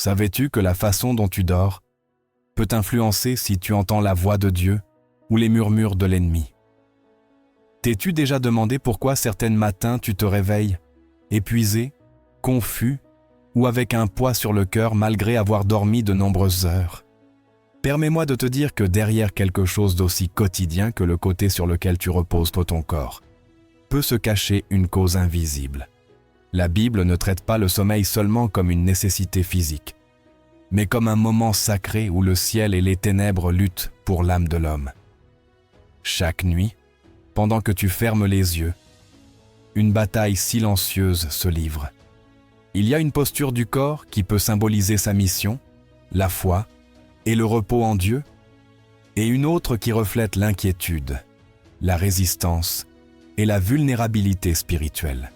Savais-tu que la façon dont tu dors peut influencer si tu entends la voix de Dieu ou les murmures de l'ennemi? T'es-tu déjà demandé pourquoi certains matins tu te réveilles épuisé, confus ou avec un poids sur le cœur malgré avoir dormi de nombreuses heures? Permets-moi de te dire que derrière quelque chose d'aussi quotidien que le côté sur lequel tu reposes ton corps, peut se cacher une cause invisible. La Bible ne traite pas le sommeil seulement comme une nécessité physique, mais comme un moment sacré où le ciel et les ténèbres luttent pour l'âme de l'homme. Chaque nuit, pendant que tu fermes les yeux, une bataille silencieuse se livre. Il y a une posture du corps qui peut symboliser sa mission, la foi et le repos en Dieu, et une autre qui reflète l'inquiétude, la résistance et la vulnérabilité spirituelle.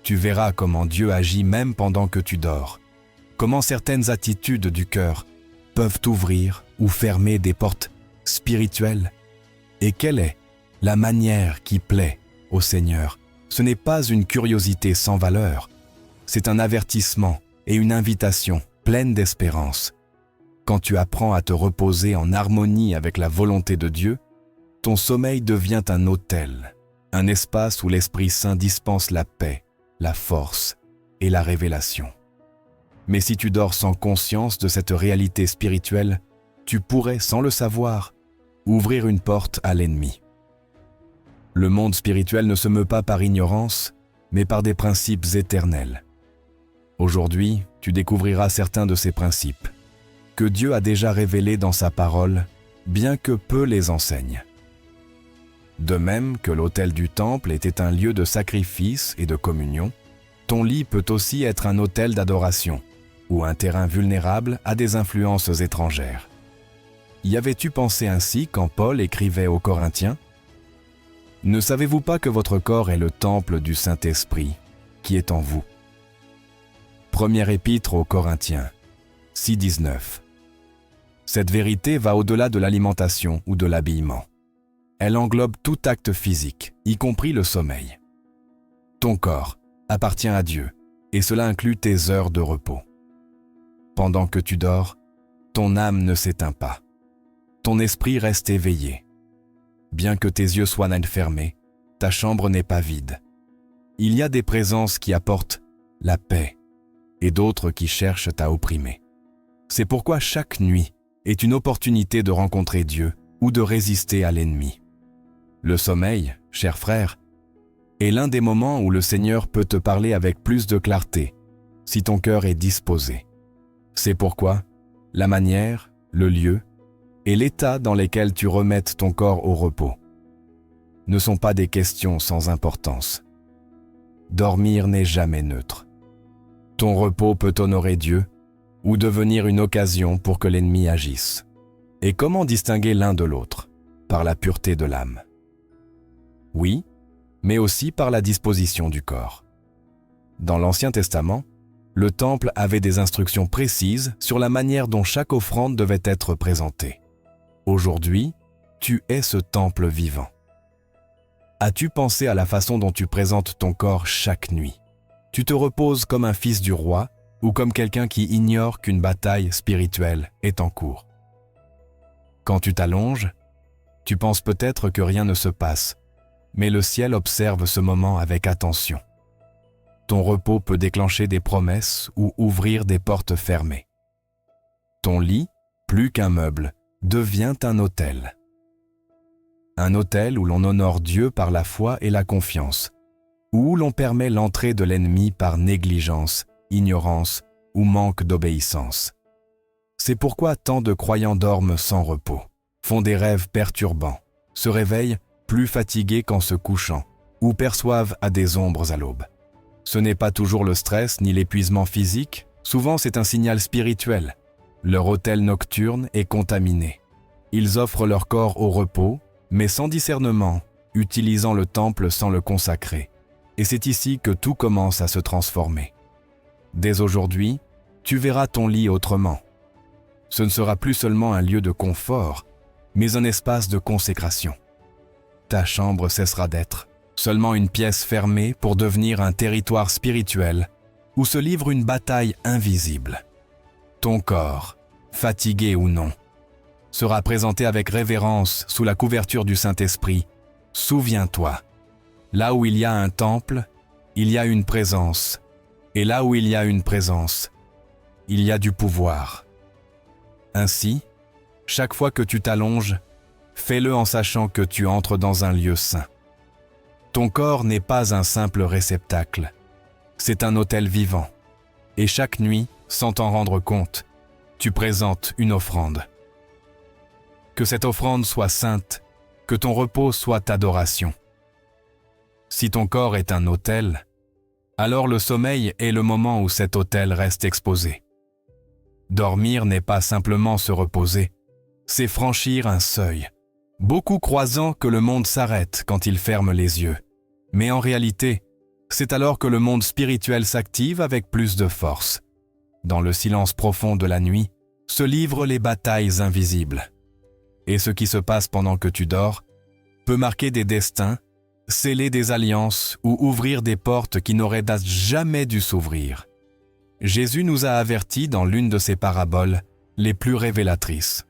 Tu verras comment Dieu agit même pendant que tu dors, comment certaines attitudes du cœur peuvent ouvrir ou fermer des portes spirituelles, et quelle est la manière qui plaît au Seigneur. Ce n'est pas une curiosité sans valeur, c'est un avertissement et une invitation pleine d'espérance. Quand tu apprends à te reposer en harmonie avec la volonté de Dieu, ton sommeil devient un autel, un espace où l'Esprit Saint dispense la paix, la force et la révélation. Mais si tu dors sans conscience de cette réalité spirituelle, tu pourrais, sans le savoir, ouvrir une porte à l'ennemi. Le monde spirituel ne se meut pas par ignorance, mais par des principes éternels. Aujourd'hui, tu découvriras certains de ces principes, que Dieu a déjà révélés dans sa parole, bien que peu les enseignent. De même que l'autel du temple était un lieu de sacrifice et de communion, ton lit peut aussi être un autel d'adoration, ou un terrain vulnérable à des influences étrangères. Y avais-tu pensé ainsi quand Paul écrivait aux Corinthiens ? Ne savez-vous pas que votre corps est le temple du Saint-Esprit qui est en vous? Première épître aux Corinthiens, 6:19. Cette vérité va au-delà de l'alimentation ou de l'habillement. Elle englobe tout acte physique, y compris le sommeil. Ton corps appartient à Dieu, et cela inclut tes heures de repos. Pendant que tu dors, ton âme ne s'éteint pas. Ton esprit reste éveillé. Bien que tes yeux soient fermés, ta chambre n'est pas vide. Il y a des présences qui apportent la paix et d'autres qui cherchent à opprimer. C'est pourquoi chaque nuit est une opportunité de rencontrer Dieu ou de résister à l'ennemi. Le sommeil, cher frère, est l'un des moments où le Seigneur peut te parler avec plus de clarté, si ton cœur est disposé. C'est pourquoi la manière, le lieu et l'état dans lesquels tu remettes ton corps au repos ne sont pas des questions sans importance. Dormir n'est jamais neutre. Ton repos peut honorer Dieu ou devenir une occasion pour que l'ennemi agisse. Et comment distinguer l'un de l'autre? Par la pureté de l'âme. Oui, mais aussi par la disposition du corps. Dans l'Ancien Testament, le temple avait des instructions précises sur la manière dont chaque offrande devait être présentée. Aujourd'hui, tu es ce temple vivant. As-tu pensé à la façon dont tu présentes ton corps chaque nuit? Tu te reposes comme un fils du roi ou comme quelqu'un qui ignore qu'une bataille spirituelle est en cours? Quand tu t'allonges, tu penses peut-être que rien ne se passe, mais le ciel observe ce moment avec attention. Ton repos peut déclencher des promesses ou ouvrir des portes fermées. Ton lit, plus qu'un meuble, devient un autel. Un autel où l'on honore Dieu par la foi et la confiance, où l'on permet l'entrée de l'ennemi par négligence, ignorance ou manque d'obéissance. C'est pourquoi tant de croyants dorment sans repos, font des rêves perturbants, se réveillent plus fatigués qu'en se couchant, ou perçoivent à des ombres à l'aube. Ce n'est pas toujours le stress ni l'épuisement physique, souvent c'est un signal spirituel. Leur autel nocturne est contaminé. Ils offrent leur corps au repos, mais sans discernement, utilisant le temple sans le consacrer. Et c'est ici que tout commence à se transformer. Dès aujourd'hui, tu verras ton lit autrement. Ce ne sera plus seulement un lieu de confort, mais un espace de consécration. Ta chambre cessera d'être seulement une pièce fermée pour devenir un territoire spirituel où se livre une bataille invisible. Ton corps, fatigué ou non, sera présenté avec révérence sous la couverture du Saint-Esprit. Souviens-toi, là où il y a un temple, il y a une présence, et là où il y a une présence, il y a du pouvoir. Ainsi, chaque fois que tu t'allonges, fais-le en sachant que tu entres dans un lieu saint. Ton corps n'est pas un simple réceptacle, c'est un autel vivant. Et chaque nuit, sans t'en rendre compte, tu présentes une offrande. Que cette offrande soit sainte, que ton repos soit adoration. Si ton corps est un autel, alors le sommeil est le moment où cet autel reste exposé. Dormir n'est pas simplement se reposer, c'est franchir un seuil. Beaucoup croisant que le monde s'arrête quand il ferme les yeux. Mais en réalité, c'est alors que le monde spirituel s'active avec plus de force. Dans le silence profond de la nuit, se livrent les batailles invisibles. Et ce qui se passe pendant que tu dors peut marquer des destins, sceller des alliances ou ouvrir des portes qui n'auraient jamais dû s'ouvrir. Jésus nous a avertis dans l'une de ses paraboles les plus révélatrices.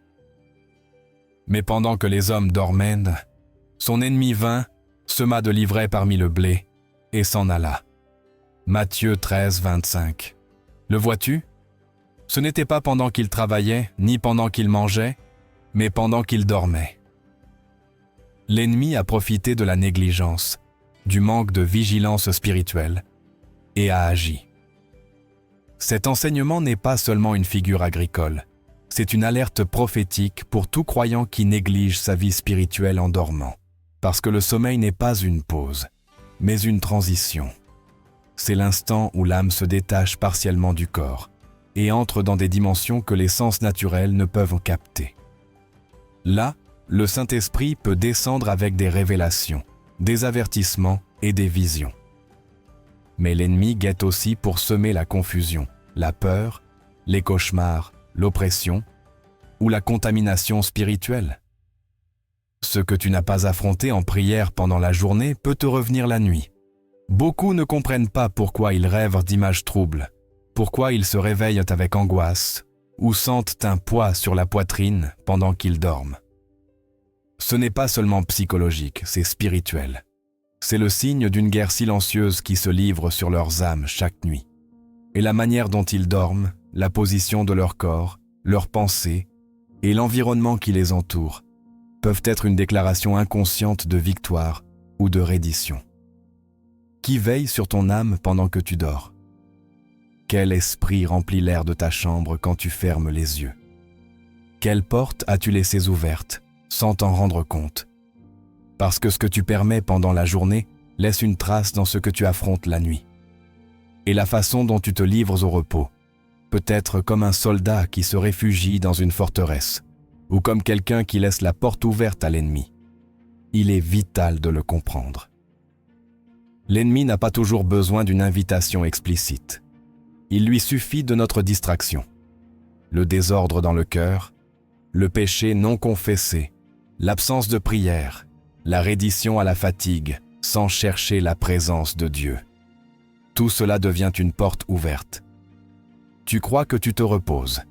Mais pendant que les hommes dormaient, son ennemi vint, sema de l'ivraie parmi le blé, et s'en alla. Matthieu 13, 25. Le vois-tu? Ce n'était pas pendant qu'il travaillait, ni pendant qu'il mangeait, mais pendant qu'il dormait. L'ennemi a profité de la négligence, du manque de vigilance spirituelle, et a agi. Cet enseignement n'est pas seulement une figure agricole, c'est une alerte prophétique pour tout croyant qui néglige sa vie spirituelle en dormant, parce que le sommeil n'est pas une pause, mais une transition. C'est l'instant où l'âme se détache partiellement du corps et entre dans des dimensions que les sens naturels ne peuvent capter. Là, le Saint-Esprit peut descendre avec des révélations, des avertissements et des visions. Mais l'ennemi guette aussi pour semer la confusion, la peur, les cauchemars, l'oppression ou la contamination spirituelle. Ce que tu n'as pas affronté en prière pendant la journée peut te revenir la nuit. Beaucoup ne comprennent pas pourquoi ils rêvent d'images troubles, pourquoi ils se réveillent avec angoisse ou sentent un poids sur la poitrine pendant qu'ils dorment. Ce n'est pas seulement psychologique, c'est spirituel. C'est le signe d'une guerre silencieuse qui se livre sur leurs âmes chaque nuit. Et la manière dont ils dorment, la position de leur corps, leurs pensées et l'environnement qui les entoure peuvent être une déclaration inconsciente de victoire ou de reddition. Qui veille sur ton âme pendant que tu dors? Quel esprit remplit l'air de ta chambre quand tu fermes les yeux? Quelle porte as-tu laissées ouverte sans t'en rendre compte? Parce que ce que tu permets pendant la journée laisse une trace dans ce que tu affrontes la nuit. Et la façon dont tu te livres au repos peut être comme un soldat qui se réfugie dans une forteresse, ou comme quelqu'un qui laisse la porte ouverte à l'ennemi. Il est vital de le comprendre. L'ennemi n'a pas toujours besoin d'une invitation explicite. Il lui suffit de notre distraction. Le désordre dans le cœur, le péché non confessé, l'absence de prière, la reddition à la fatigue, sans chercher la présence de Dieu. Tout cela devient une porte ouverte. Tu crois que tu te reposes,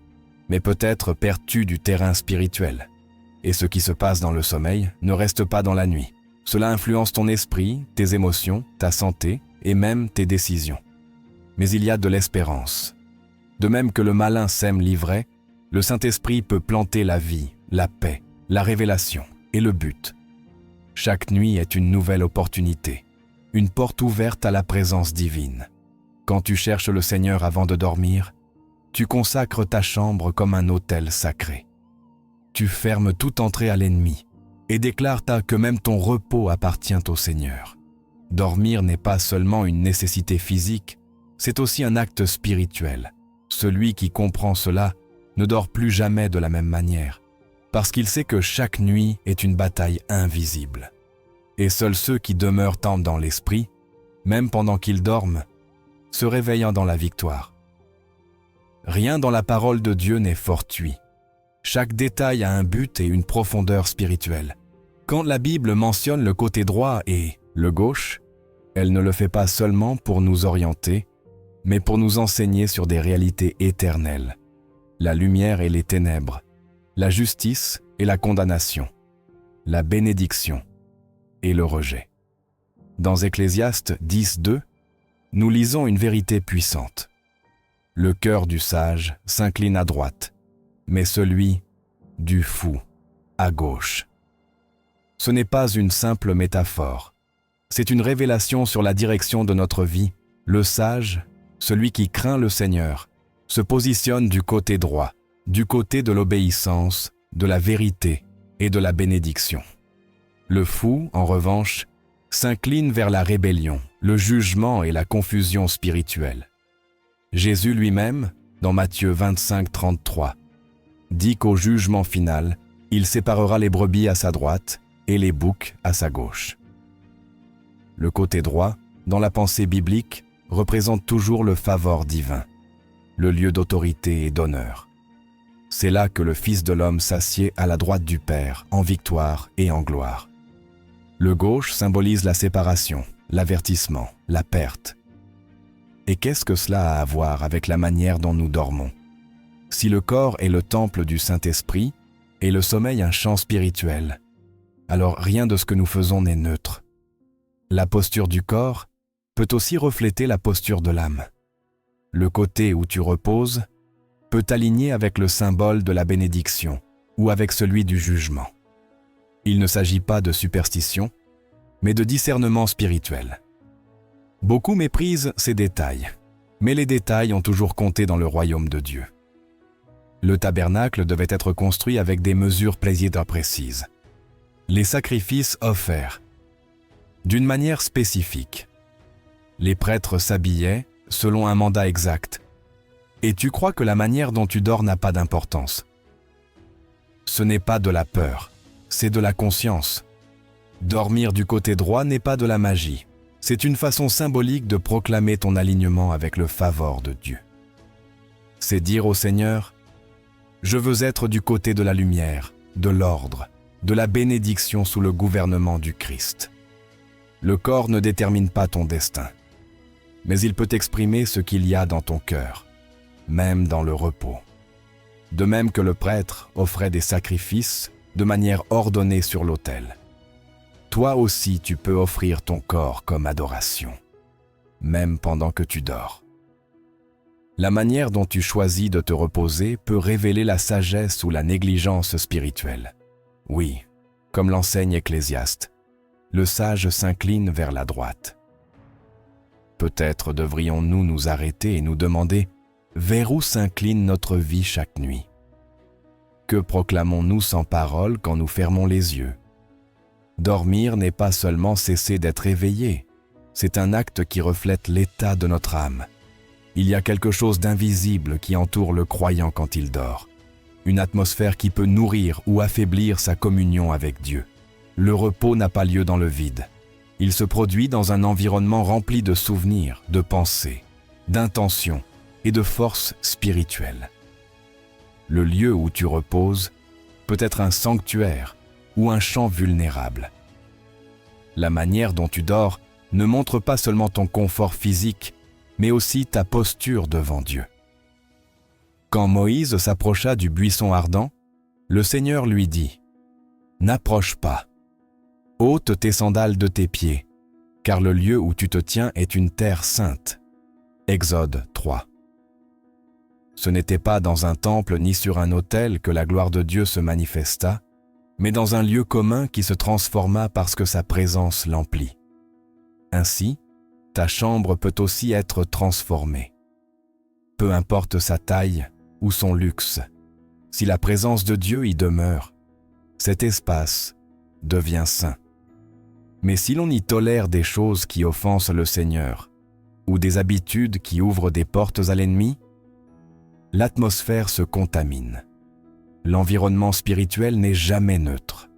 mais peut-être perds-tu du terrain spirituel. Et ce qui se passe dans le sommeil ne reste pas dans la nuit. Cela influence ton esprit, tes émotions, ta santé et même tes décisions. Mais il y a de l'espérance. De même que le malin sème l'ivraie, le Saint-Esprit peut planter la vie, la paix, la révélation et le but. Chaque nuit est une nouvelle opportunité, une porte ouverte à la présence divine. Quand tu cherches le Seigneur avant de dormir, tu consacres ta chambre comme un autel sacré. Tu fermes toute entrée à l'ennemi et déclares que même ton repos appartient au Seigneur. Dormir n'est pas seulement une nécessité physique, c'est aussi un acte spirituel. Celui qui comprend cela ne dort plus jamais de la même manière, parce qu'il sait que chaque nuit est une bataille invisible. Et seuls ceux qui demeurent dans l'esprit, même pendant qu'ils dorment, se réveillant dans la victoire. Rien dans la parole de Dieu n'est fortuit. Chaque détail a un but et une profondeur spirituelle. Quand la Bible mentionne le côté droit et le gauche, elle ne le fait pas seulement pour nous orienter, mais pour nous enseigner sur des réalités éternelles. la lumière et les ténèbres, la justice et la condamnation, la bénédiction et le rejet. Dans Ecclésiaste 10:2, nous lisons une vérité puissante. Le cœur du sage s'incline à droite, mais celui du fou à gauche. Ce n'est pas une simple métaphore, c'est une révélation sur la direction de notre vie. Le sage, celui qui craint le Seigneur, se positionne du côté droit, du côté de l'obéissance, de la vérité et de la bénédiction. Le fou, en revanche, s'incline vers la rébellion, le jugement et la confusion spirituelle. Jésus lui-même, dans Matthieu 25:33, dit qu'au jugement final, il séparera les brebis à sa droite et les boucs à sa gauche. Le côté droit, dans la pensée biblique, représente toujours le favor divin, le lieu d'autorité et d'honneur. C'est là que le Fils de l'homme s'assied à la droite du Père, en victoire et en gloire. Le gauche symbolise la séparation, l'avertissement, la perte. Et qu'est-ce que cela a à voir avec la manière dont nous dormons? Si le corps est le temple du Saint-Esprit et le sommeil un champ spirituel, alors rien de ce que nous faisons n'est neutre. La posture du corps peut aussi refléter la posture de l'âme. Le côté où tu reposes peut t'aligner avec le symbole de la bénédiction ou avec celui du jugement. Il ne s'agit pas de superstition, mais de discernement spirituel. Beaucoup méprisent ces détails, mais les détails ont toujours compté dans le royaume de Dieu. Le tabernacle devait être construit avec des mesures précises. Les sacrifices offerts, d'une manière spécifique. Les prêtres s'habillaient selon un mandat exact. Et tu crois que la manière dont tu dors n'a pas d'importance. Ce n'est pas de la peur, c'est de la conscience. Dormir du côté droit n'est pas de la magie. C'est une façon symbolique de proclamer ton alignement avec le favor de Dieu. C'est dire au Seigneur, « Je veux être du côté de la lumière, de l'ordre, de la bénédiction sous le gouvernement du Christ. » Le corps ne détermine pas ton destin, mais il peut exprimer ce qu'il y a dans ton cœur, même dans le repos. De même que le prêtre offrait des sacrifices de manière ordonnée sur l'autel. Toi aussi tu peux offrir ton corps comme adoration, même pendant que tu dors. La manière dont tu choisis de te reposer peut révéler la sagesse ou la négligence spirituelle. Oui, comme l'enseigne Ecclésiaste, le sage s'incline vers la droite. Peut-être devrions-nous nous arrêter et nous demander vers où s'incline notre vie chaque nuit. Que proclamons-nous sans parole quand nous fermons les yeux? Dormir n'est pas seulement cesser d'être éveillé, c'est un acte qui reflète l'état de notre âme. Il y a quelque chose d'invisible qui entoure le croyant quand il dort, une atmosphère qui peut nourrir ou affaiblir sa communion avec Dieu. Le repos n'a pas lieu dans le vide. Il se produit dans un environnement rempli de souvenirs, de pensées, d'intentions et de forces spirituelles. Le lieu où tu reposes peut être un sanctuaire ou un champ vulnérable. La manière dont tu dors ne montre pas seulement ton confort physique, mais aussi ta posture devant Dieu. Quand Moïse s'approcha du buisson ardent, le Seigneur lui dit « N'approche pas, ôte tes sandales de tes pieds, car le lieu où tu te tiens est une terre sainte. » Exode 3. Ce n'était pas dans un temple ni sur un autel que la gloire de Dieu se manifesta, mais dans un lieu commun qui se transforma parce que sa présence l'emplit. Ainsi, ta chambre peut aussi être transformée. Peu importe sa taille ou son luxe, si la présence de Dieu y demeure, cet espace devient saint. Mais si l'on y tolère des choses qui offensent le Seigneur, ou des habitudes qui ouvrent des portes à l'ennemi, l'atmosphère se contamine. L'environnement spirituel n'est jamais neutre.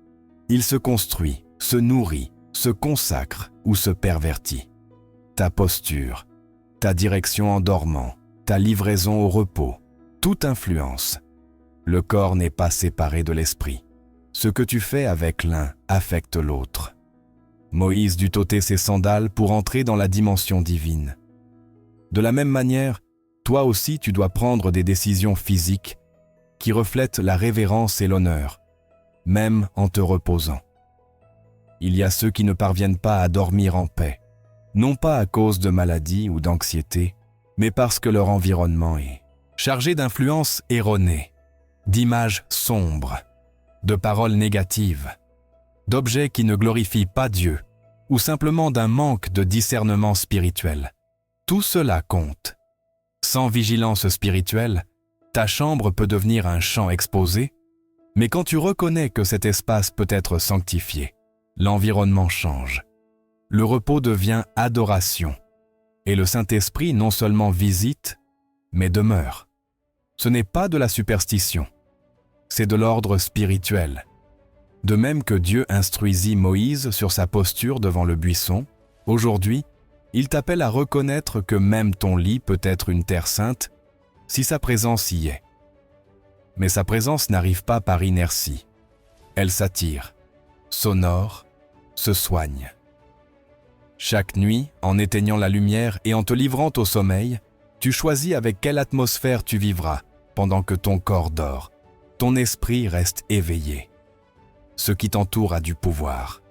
Il se construit, se nourrit, se consacre ou se pervertit. Ta posture, ta direction en dormant, ta livraison au repos, toute influence. Le corps n'est pas séparé de l'esprit. Ce que tu fais avec l'un affecte l'autre. Moïse dut ôter ses sandales pour entrer dans la dimension divine. De la même manière, toi aussi tu dois prendre des décisions physiques qui reflètent la révérence et l'honneur, même en te reposant. Il y a ceux qui ne parviennent pas à dormir en paix, non pas à cause de maladies ou d'anxiété, mais parce que leur environnement est chargé d'influences erronées, d'images sombres, de paroles négatives, d'objets qui ne glorifient pas Dieu, ou simplement d'un manque de discernement spirituel. Tout cela compte. Sans vigilance spirituelle, ta chambre peut devenir un champ exposé, mais quand tu reconnais que cet espace peut être sanctifié, l'environnement change. Le repos devient adoration, et le Saint-Esprit non seulement visite, mais demeure. Ce n'est pas de la superstition, c'est de l'ordre spirituel. De même que Dieu instruisit Moïse sur sa posture devant le buisson, aujourd'hui, il t'appelle à reconnaître que même ton lit peut être une terre sainte si sa présence y est. Mais sa présence n'arrive pas par inertie. Elle s'attire, s'honore, se soigne. Chaque nuit, en éteignant la lumière et en te livrant au sommeil, tu choisis avec quelle atmosphère tu vivras pendant que ton corps dort. Ton esprit reste éveillé. Ce qui t'entoure a du pouvoir.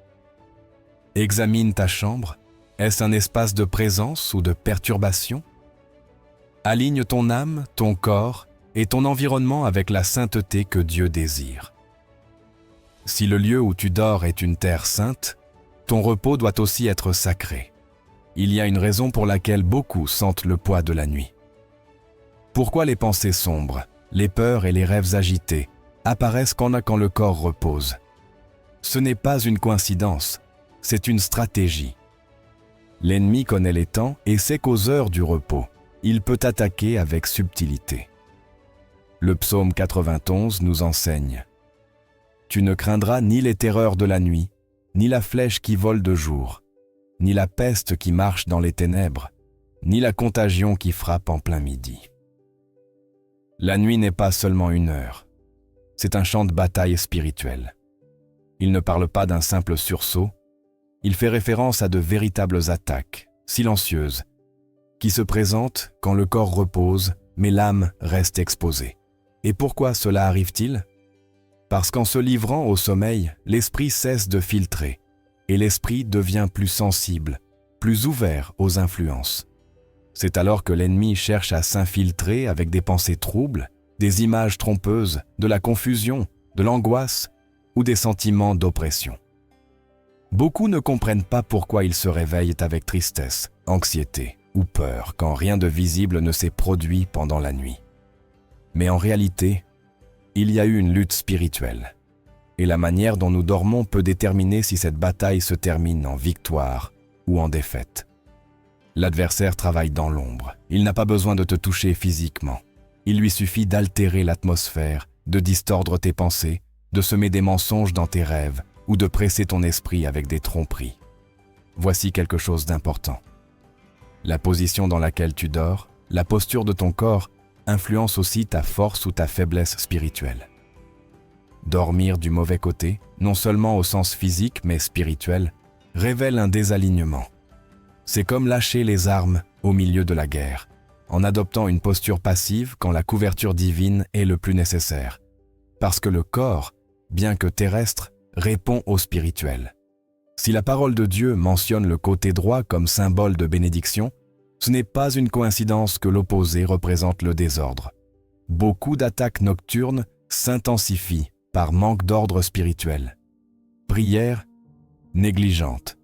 Examine ta chambre. Est-ce un espace de présence ou de perturbation? Aligne ton âme, ton corps et ton environnement avec la sainteté que Dieu désire. Si le lieu où tu dors est une terre sainte, ton repos doit aussi être sacré. Il y a une raison pour laquelle beaucoup sentent le poids de la nuit. Pourquoi les pensées sombres, les peurs et les rêves agités apparaissent quand le corps repose? Ce n'est pas une coïncidence, c'est une stratégie. L'ennemi connaît les temps et sait qu'aux heures du repos, il peut attaquer avec subtilité. Le psaume 91 nous enseigne « Tu ne craindras ni les terreurs de la nuit, ni la flèche qui vole de jour, ni la peste qui marche dans les ténèbres, ni la contagion qui frappe en plein midi. » La nuit n'est pas seulement une heure, c'est un champ de bataille spirituel. Il ne parle pas d'un simple sursaut, il fait référence à de véritables attaques, silencieuses, qui se présentent quand le corps repose, mais l'âme reste exposée. Et pourquoi cela arrive-t-il? Parce qu'en se livrant au sommeil, l'esprit cesse de filtrer, et l'esprit devient plus sensible, plus ouvert aux influences. C'est alors que l'ennemi cherche à s'infiltrer avec des pensées troubles, des images trompeuses, de la confusion, de l'angoisse ou des sentiments d'oppression. Beaucoup ne comprennent pas pourquoi ils se réveillent avec tristesse, anxiété ou peur quand rien de visible ne s'est produit pendant la nuit. Mais en réalité, il y a eu une lutte spirituelle. Et la manière dont nous dormons peut déterminer si cette bataille se termine en victoire ou en défaite. L'adversaire travaille dans l'ombre. Il n'a pas besoin de te toucher physiquement. Il lui suffit d'altérer l'atmosphère, de distordre tes pensées, de semer des mensonges dans tes rêves ou de presser ton esprit avec des tromperies. Voici quelque chose d'important. La position dans laquelle tu dors, la posture de ton corps, influence aussi ta force ou ta faiblesse spirituelle. Dormir du mauvais côté, non seulement au sens physique mais spirituel, révèle un désalignement. C'est comme lâcher les armes au milieu de la guerre, en adoptant une posture passive quand la couverture divine est le plus nécessaire. Parce que le corps, bien que terrestre, répond au spirituel. Si la parole de Dieu mentionne le côté droit comme symbole de bénédiction, ce n'est pas une coïncidence que l'opposé représente le désordre. Beaucoup d'attaques nocturnes s'intensifient par manque d'ordre spirituel. Prière négligente,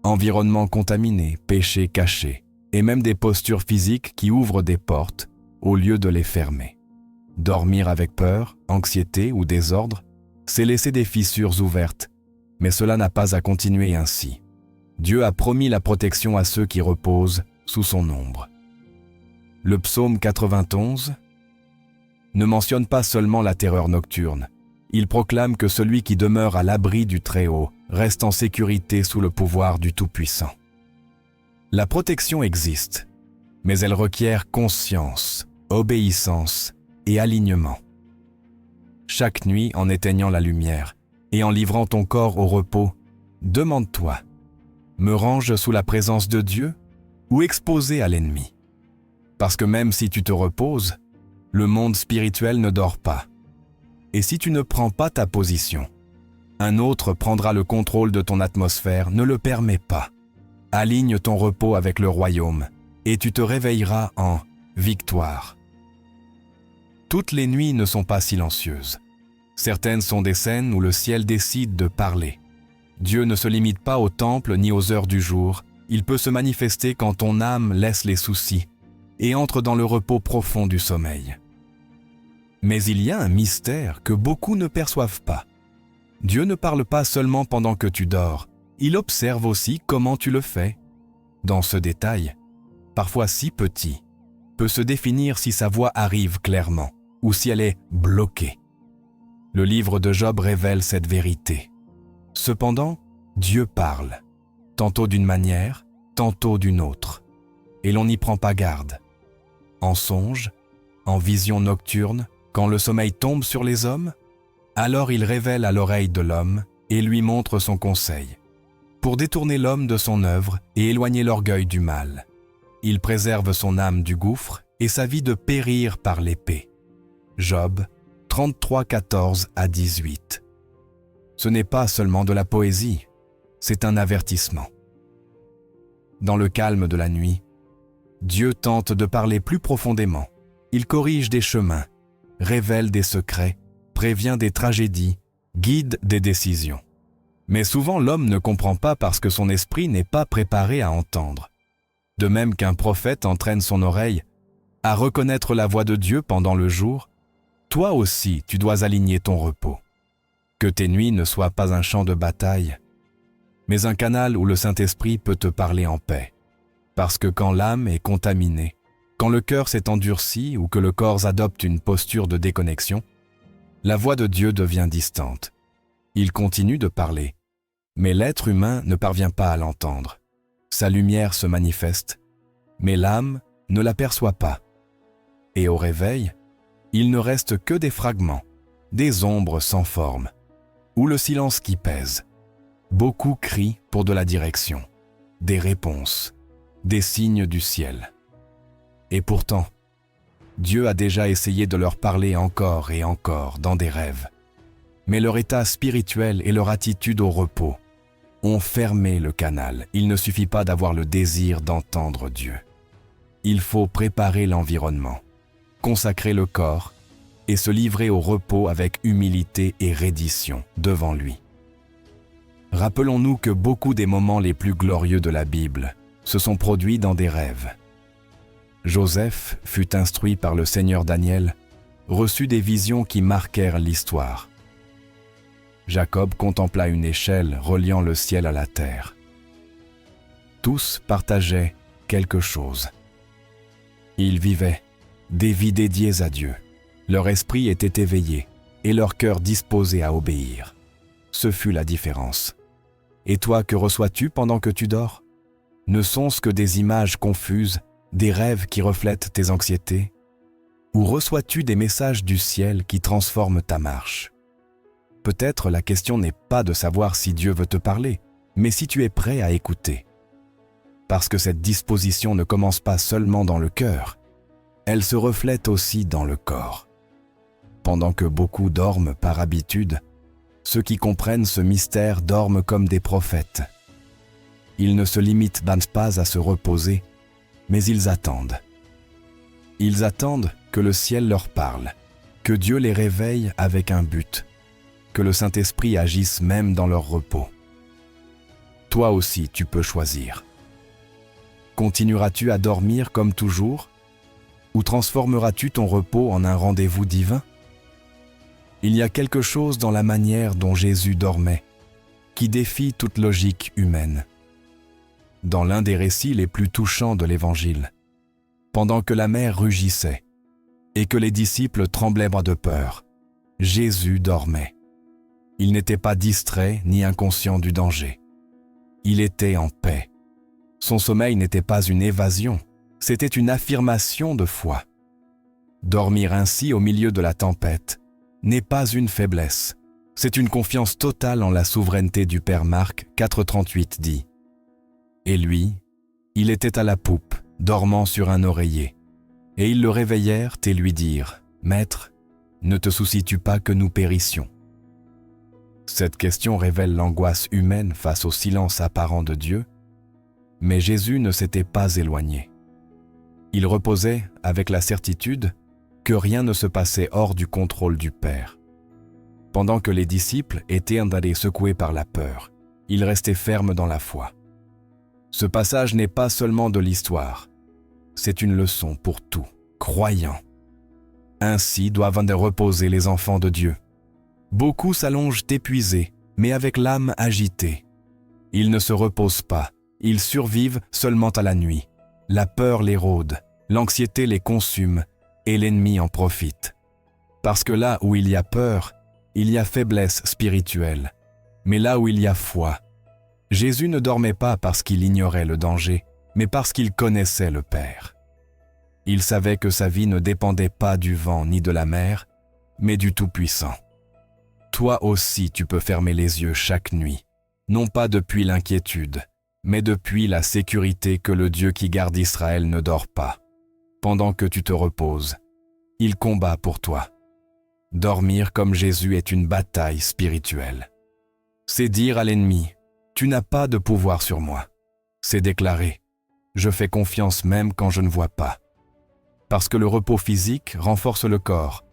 environnement contaminé, péché caché, et même des postures physiques qui ouvrent des portes au lieu de les fermer. Dormir avec peur, anxiété ou désordre, c'est laisser des fissures ouvertes, mais cela n'a pas à continuer ainsi. Dieu a promis la protection à ceux qui reposent sous son ombre. Le psaume 91 ne mentionne pas seulement la terreur nocturne, il proclame que celui qui demeure à l'abri du Très-Haut reste en sécurité sous le pouvoir du Tout-Puissant. La protection existe, mais elle requiert conscience, obéissance et alignement. Chaque nuit, en éteignant la lumière et en livrant ton corps au repos, demande-toi, me range sous la présence de Dieu ou exposé à l'ennemi? Parce que même si tu te reposes, le monde spirituel ne dort pas. Et si tu ne prends pas ta position, un autre prendra le contrôle de ton atmosphère, ne le permets pas. Aligne ton repos avec le royaume, et tu te réveilleras en victoire. Toutes les nuits ne sont pas silencieuses. Certaines sont des scènes où le ciel décide de parler. Dieu ne se limite pas au temple ni aux heures du jour, il peut se manifester quand ton âme laisse les soucis et entre dans le repos profond du sommeil. Mais il y a un mystère que beaucoup ne perçoivent pas. Dieu ne parle pas seulement pendant que tu dors, il observe aussi comment tu le fais. Dans ce détail, parfois si petit, peut se définir si sa voix arrive clairement ou si elle est bloquée. Le livre de Job révèle cette vérité. Cependant, Dieu parle, tantôt d'une manière, tantôt d'une autre, et l'on n'y prend pas garde. En songe, en vision nocturne, quand le sommeil tombe sur les hommes, alors il révèle à l'oreille de l'homme et lui montre son conseil, pour détourner l'homme de son œuvre et éloigner l'orgueil du mal. Il préserve son âme du gouffre et sa vie de périr par l'épée. Job 33, 14 à 18. Ce n'est pas seulement de la poésie, c'est un avertissement. Dans le calme de la nuit, Dieu tente de parler plus profondément. Il corrige des chemins, révèle des secrets, prévient des tragédies, guide des décisions. Mais souvent l'homme ne comprend pas parce que son esprit n'est pas préparé à entendre. De même qu'un prophète entraîne son oreille à reconnaître la voix de Dieu pendant le jour, toi aussi tu dois aligner ton repos. Que tes nuits ne soient pas un champ de bataille, mais un canal où le Saint-Esprit peut te parler en paix. Parce que quand l'âme est contaminée, quand le cœur s'est endurci ou que le corps adopte une posture de déconnexion, la voix de Dieu devient distante. Il continue de parler, mais l'être humain ne parvient pas à l'entendre. Sa lumière se manifeste, mais l'âme ne l'aperçoit pas. Et au réveil, il ne reste que des fragments, des ombres sans forme, ou le silence qui pèse. Beaucoup crient pour de la direction, des réponses, des signes du ciel. Et pourtant, Dieu a déjà essayé de leur parler encore et encore dans des rêves. Mais leur état spirituel et leur attitude au repos ont fermé le canal. Il ne suffit pas d'avoir le désir d'entendre Dieu. Il faut préparer l'environnement, consacrer le corps et se livrer au repos avec humilité et reddition devant lui. Rappelons-nous que beaucoup des moments les plus glorieux de la Bible se sont produits dans des rêves. Joseph fut instruit par le Seigneur Daniel, reçut des visions qui marquèrent l'histoire. Jacob contempla une échelle reliant le ciel à la terre. Tous partageaient quelque chose. Ils vivaient des vies dédiées à Dieu. Leur esprit était éveillé et leur cœur disposé à obéir. Ce fut la différence. Et toi, que reçois-tu pendant que tu dors ? Ne sont-ce que des images confuses, des rêves qui reflètent tes anxiétés ? Ou reçois-tu des messages du ciel qui transforment ta marche ? Peut-être la question n'est pas de savoir si Dieu veut te parler, mais si tu es prêt à écouter. Parce que cette disposition ne commence pas seulement dans le cœur, elle se reflète aussi dans le corps. Pendant que beaucoup dorment par habitude, ceux qui comprennent ce mystère dorment comme des prophètes. Ils ne se limitent pas à se reposer, mais ils attendent. Ils attendent que le ciel leur parle, que Dieu les réveille avec un but, que le Saint-Esprit agisse même dans leur repos. Toi aussi, tu peux choisir. Continueras-tu à dormir comme toujours, ou transformeras-tu ton repos en un rendez-vous divin ? Il y a quelque chose dans la manière dont Jésus dormait, qui défie toute logique humaine. Dans l'un des récits les plus touchants de l'Évangile, pendant que la mer rugissait et que les disciples tremblaient de peur, Jésus dormait. Il n'était pas distrait ni inconscient du danger. Il était en paix. Son sommeil n'était pas une évasion, c'était une affirmation de foi. Dormir ainsi au milieu de la tempête n'est pas une faiblesse, c'est une confiance totale en la souveraineté du Père. Marc 4,38 dit. Et lui, il était à la poupe, dormant sur un oreiller. Et ils le réveillèrent et lui dirent, « Maître, ne te soucies-tu pas que nous périssions ?» Cette question révèle l'angoisse humaine face au silence apparent de Dieu, mais Jésus ne s'était pas éloigné. Il reposait avec la certitude que rien ne se passait hors du contrôle du Père. Pendant que les disciples étaient d'aller secoués par la peur, il restait ferme dans la foi. Ce passage n'est pas seulement de l'histoire, c'est une leçon pour tout croyant. Ainsi doivent reposer les enfants de Dieu. Beaucoup s'allongent épuisés, mais avec l'âme agitée. Ils ne se reposent pas, ils survivent seulement à la nuit. La peur les rôde, l'anxiété les consume, et l'ennemi en profite. Parce que là où il y a peur, il y a faiblesse spirituelle. Mais là où il y a foi, Jésus ne dormait pas parce qu'il ignorait le danger, mais parce qu'il connaissait le Père. Il savait que sa vie ne dépendait pas du vent ni de la mer, mais du Tout-Puissant. Toi aussi tu peux fermer les yeux chaque nuit, non pas depuis l'inquiétude, mais depuis la sécurité que le Dieu qui garde Israël ne dort pas. Pendant que tu te reposes, il combat pour toi. Dormir comme Jésus est une bataille spirituelle. C'est dire à l'ennemi, « Tu n'as pas de pouvoir sur moi ». C'est déclarer, « Je fais confiance même quand je ne vois pas ». Parce que le repos physique renforce le corps,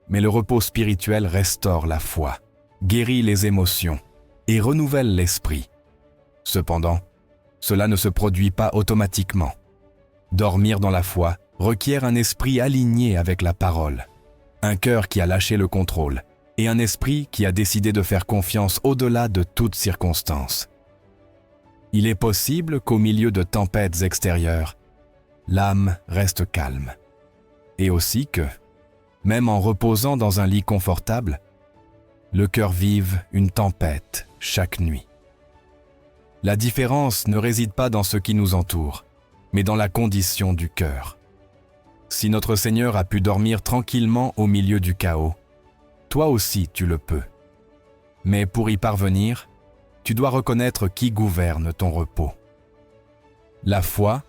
mais le repos spirituel restaure la foi, guérit les émotions et renouvelle l'esprit. Cependant, cela ne se produit pas automatiquement. Dormir dans la foi requiert un esprit aligné avec la parole, un cœur qui a lâché le contrôle et un esprit qui a décidé de faire confiance au-delà de toutes circonstances. Il est possible qu'au milieu de tempêtes extérieures, l'âme reste calme. Et aussi que, même en reposant dans un lit confortable, le cœur vive une tempête chaque nuit. La différence ne réside pas dans ce qui nous entoure, mais dans la condition du cœur. Si notre Seigneur a pu dormir tranquillement au milieu du chaos, toi aussi tu le peux. Mais pour y parvenir, tu dois reconnaître qui gouverne ton repos. La foi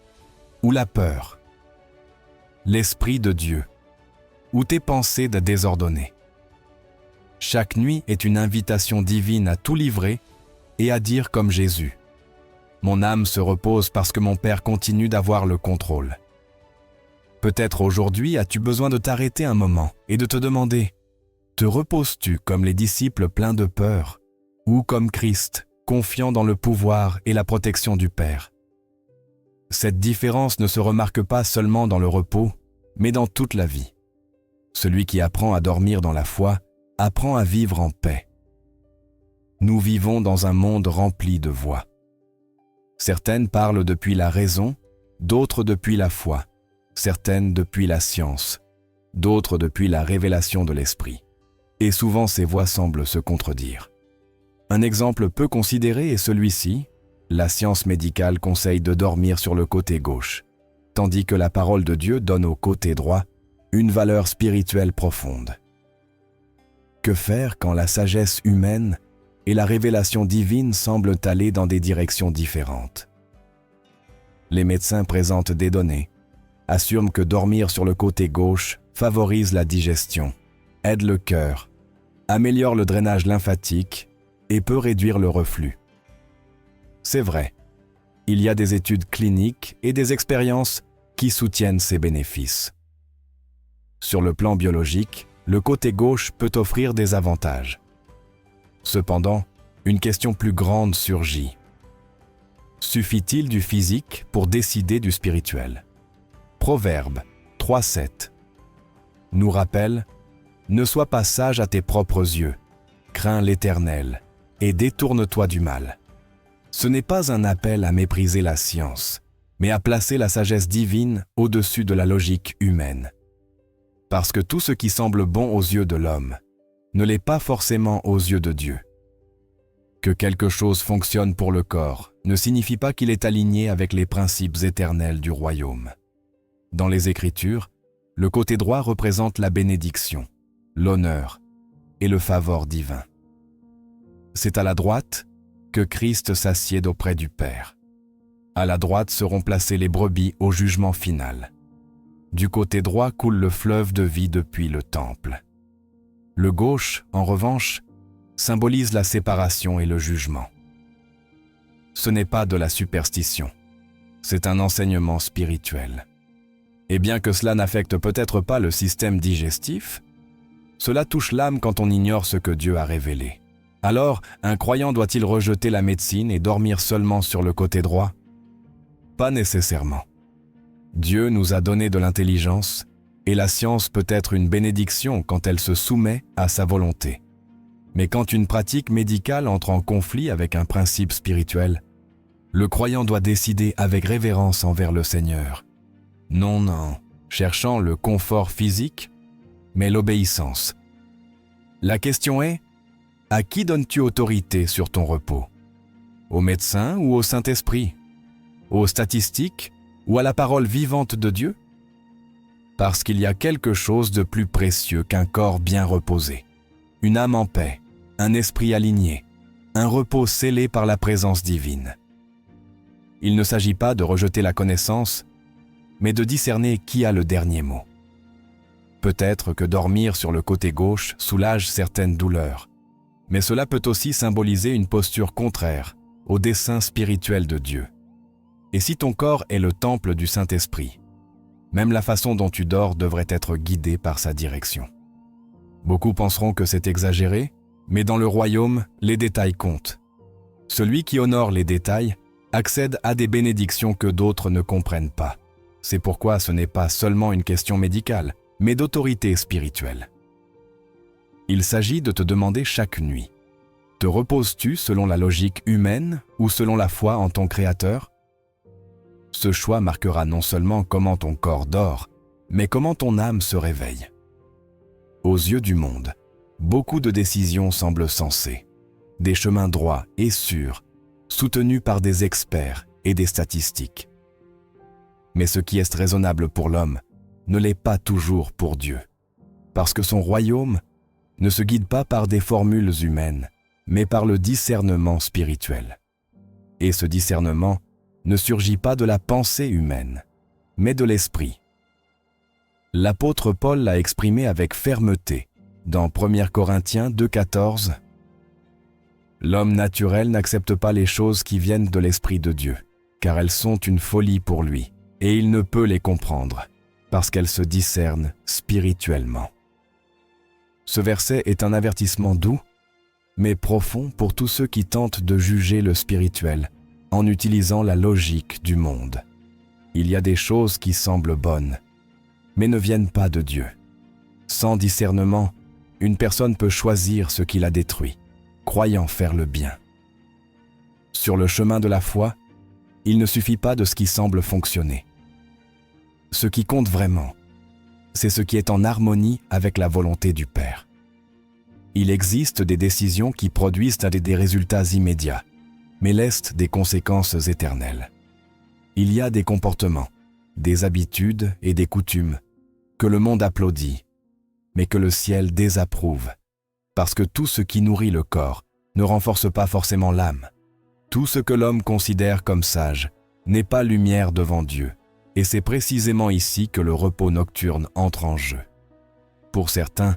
ou la peur? L'Esprit de Dieu ou tes pensées désordonnées? Chaque nuit est une invitation divine à tout livrer et à dire comme Jésus, « Mon âme se repose parce que mon Père continue d'avoir le contrôle. » Peut-être aujourd'hui as-tu besoin de t'arrêter un moment et de te demander, te reposes-tu comme les disciples pleins de peur ou comme Christ, confiant dans le pouvoir et la protection du Père? Cette différence ne se remarque pas seulement dans le repos, mais dans toute la vie. Celui qui apprend à dormir dans la foi apprend à vivre en paix. Nous vivons dans un monde rempli de voix. Certaines parlent depuis la raison, d'autres depuis la foi, certaines depuis la science, d'autres depuis la révélation de l'esprit. Et souvent ces voix semblent se contredire. Un exemple peu considéré est celui-ci. La science médicale conseille de dormir sur le côté gauche, tandis que la parole de Dieu donne au côté droit une valeur spirituelle profonde. Que faire quand la sagesse humaine et la révélation divine semblent aller dans des directions différentes? Les médecins présentent des données, assurent que dormir sur le côté gauche favorise la digestion, aide le cœur, améliore le drainage lymphatique et peut réduire le reflux. C'est vrai, il y a des études cliniques et des expériences qui soutiennent ces bénéfices. Sur le plan biologique, le côté gauche peut offrir des avantages. Cependant, une question plus grande surgit. Suffit-il du physique pour décider du spirituel? Proverbe 3,7 nous rappelle « Ne sois pas sage à tes propres yeux, crains l'Éternel et détourne-toi du mal. » Ce n'est pas un appel à mépriser la science, mais à placer la sagesse divine au-dessus de la logique humaine. Parce que tout ce qui semble bon aux yeux de l'homme ne l'est pas forcément aux yeux de Dieu. Que quelque chose fonctionne pour le corps ne signifie pas qu'il est aligné avec les principes éternels du royaume. Dans les Écritures, le côté droit représente la bénédiction, l'honneur et le favor divin. C'est à la droite que Christ s'assied auprès du Père. À la droite seront placées les brebis au jugement final. Du côté droit coule le fleuve de vie depuis le temple. Le gauche, en revanche, symbolise la séparation et le jugement. Ce n'est pas de la superstition, c'est un enseignement spirituel. Et bien que cela n'affecte peut-être pas le système digestif, cela touche l'âme quand on ignore ce que Dieu a révélé. Alors, un croyant doit-il rejeter la médecine et dormir seulement sur le côté droit? Pas nécessairement. Dieu nous a donné de l'intelligence, et la science peut être une bénédiction quand elle se soumet à sa volonté. Mais quand une pratique médicale entre en conflit avec un principe spirituel, le croyant doit décider avec révérence envers le Seigneur. Non, cherchant le confort physique, mais l'obéissance. La question est, à qui donnes-tu autorité sur ton repos? Au médecin ou au Saint-Esprit? Aux statistiques ou à la parole vivante de Dieu? Parce qu'il y a quelque chose de plus précieux qu'un corps bien reposé, une âme en paix, un esprit aligné, un repos scellé par la présence divine. Il ne s'agit pas de rejeter la connaissance, mais de discerner qui a le dernier mot. Peut-être que dormir sur le côté gauche soulage certaines douleurs, mais cela peut aussi symboliser une posture contraire au dessein spirituel de Dieu. Et si ton corps est le temple du Saint-Esprit, même la façon dont tu dors devrait être guidée par sa direction. Beaucoup penseront que c'est exagéré, mais dans le royaume, les détails comptent. Celui qui honore les détails accède à des bénédictions que d'autres ne comprennent pas. C'est pourquoi ce n'est pas seulement une question médicale, mais d'autorité spirituelle. Il s'agit de te demander chaque nuit, te reposes-tu selon la logique humaine ou selon la foi en ton Créateur? Ce choix marquera non seulement comment ton corps dort, mais comment ton âme se réveille. Aux yeux du monde, beaucoup de décisions semblent sensées, des chemins droits et sûrs, soutenus par des experts et des statistiques. Mais ce qui est raisonnable pour l'homme ne l'est pas toujours pour Dieu, parce que son royaume ne se guide pas par des formules humaines, mais par le discernement spirituel. Et ce discernement ne surgit pas de la pensée humaine, mais de l'esprit. L'apôtre Paul l'a exprimé avec fermeté dans 1 Corinthiens 2,14. L'homme naturel n'accepte pas les choses qui viennent de l'Esprit de Dieu, car elles sont une folie pour lui, et il ne peut les comprendre, parce qu'elles se discernent spirituellement. Ce verset est un avertissement doux, mais profond pour tous ceux qui tentent de juger le spirituel en utilisant la logique du monde. Il y a des choses qui semblent bonnes, mais ne viennent pas de Dieu. Sans discernement, une personne peut choisir ce qui la détruit, croyant faire le bien. Sur le chemin de la foi, il ne suffit pas de ce qui semble fonctionner. Ce qui compte vraiment, c'est ce qui est en harmonie avec la volonté du Père. Il existe des décisions qui produisent des résultats immédiats, mais laissent des conséquences éternelles. Il y a des comportements, des habitudes et des coutumes que le monde applaudit, mais que le ciel désapprouve, parce que tout ce qui nourrit le corps ne renforce pas forcément l'âme. Tout ce que l'homme considère comme sage n'est pas lumière devant Dieu, et c'est précisément ici que le repos nocturne entre en jeu. Pour certains,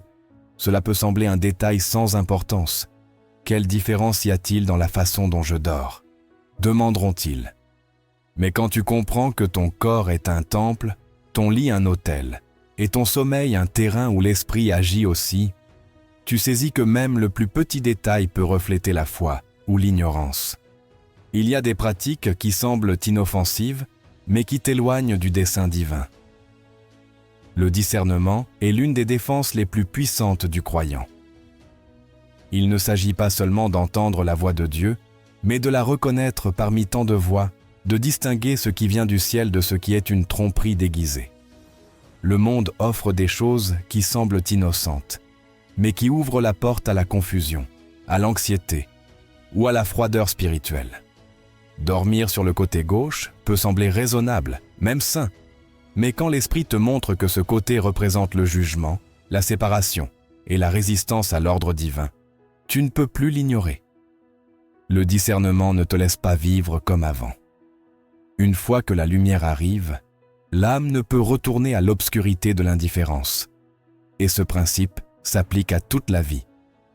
cela peut sembler un détail sans importance. Quelle différence y a-t-il dans la façon dont je dors? Demanderont-ils. Mais quand tu comprends que ton corps est un temple, ton lit un autel, et ton sommeil un terrain où l'esprit agit aussi, tu saisis que même le plus petit détail peut refléter la foi ou l'ignorance. Il y a des pratiques qui semblent inoffensives, mais qui t'éloignent du dessein divin. Le discernement est l'une des défenses les plus puissantes du croyant. Il ne s'agit pas seulement d'entendre la voix de Dieu, mais de la reconnaître parmi tant de voix, de distinguer ce qui vient du ciel de ce qui est une tromperie déguisée. Le monde offre des choses qui semblent innocentes, mais qui ouvrent la porte à la confusion, à l'anxiété ou à la froideur spirituelle. Dormir sur le côté gauche peut sembler raisonnable, même sain, mais quand l'esprit te montre que ce côté représente le jugement, la séparation et la résistance à l'ordre divin, tu ne peux plus l'ignorer. Le discernement ne te laisse pas vivre comme avant. Une fois que la lumière arrive, l'âme ne peut retourner à l'obscurité de l'indifférence. Et ce principe s'applique à toute la vie,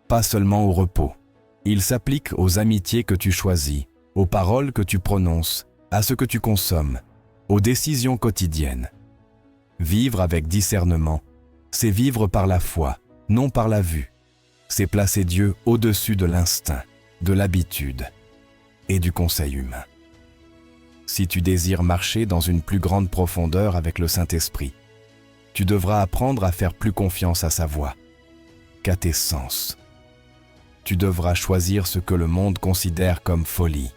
pas seulement au repos. Il s'applique aux amitiés que tu choisis, aux paroles que tu prononces, à ce que tu consommes, aux décisions quotidiennes. Vivre avec discernement, c'est vivre par la foi, non par la vue. C'est placer Dieu au-dessus de l'instinct, de l'habitude et du conseil humain. Si tu désires marcher dans une plus grande profondeur avec le Saint-Esprit, tu devras apprendre à faire plus confiance à sa voix qu'à tes sens. Tu devras choisir ce que le monde considère comme folie,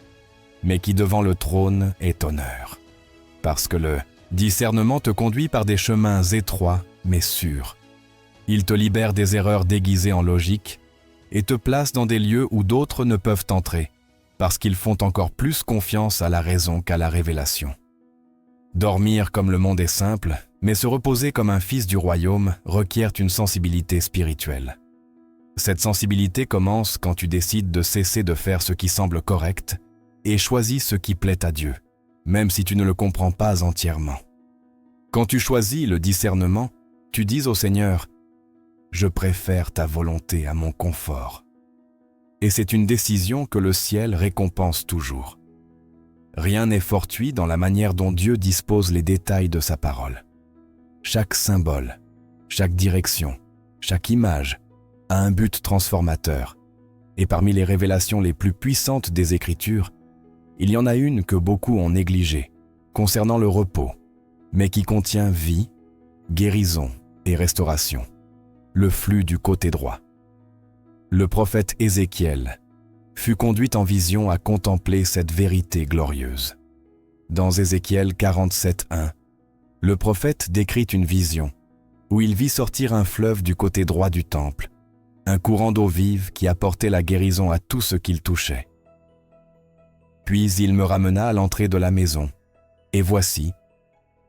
mais qui devant le trône est honneur. Parce que le discernement te conduit par des chemins étroits mais sûrs. Il te libère des erreurs déguisées en logique et te place dans des lieux où d'autres ne peuvent entrer, parce qu'ils font encore plus confiance à la raison qu'à la révélation. Dormir comme le monde est simple, mais se reposer comme un fils du royaume requiert une sensibilité spirituelle. Cette sensibilité commence quand tu décides de cesser de faire ce qui semble correct et choisis ce qui plaît à Dieu, même si tu ne le comprends pas entièrement. Quand tu choisis le discernement, tu dis au Seigneur « Je préfère ta volonté à mon confort ». Et c'est une décision que le ciel récompense toujours. Rien n'est fortuit dans la manière dont Dieu dispose les détails de sa parole. Chaque symbole, chaque direction, chaque image a un but transformateur. Et parmi les révélations les plus puissantes des Écritures, il y en a une que beaucoup ont négligée, concernant le repos, mais qui contient vie, guérison et restauration, le flux du côté droit. Le prophète Ézéchiel fut conduit en vision à contempler cette vérité glorieuse. Dans Ézéchiel 47:1, le prophète décrit une vision où il vit sortir un fleuve du côté droit du temple, un courant d'eau vive qui apportait la guérison à tout ce qu'il touchait. Puis il me ramena à l'entrée de la maison, et voici,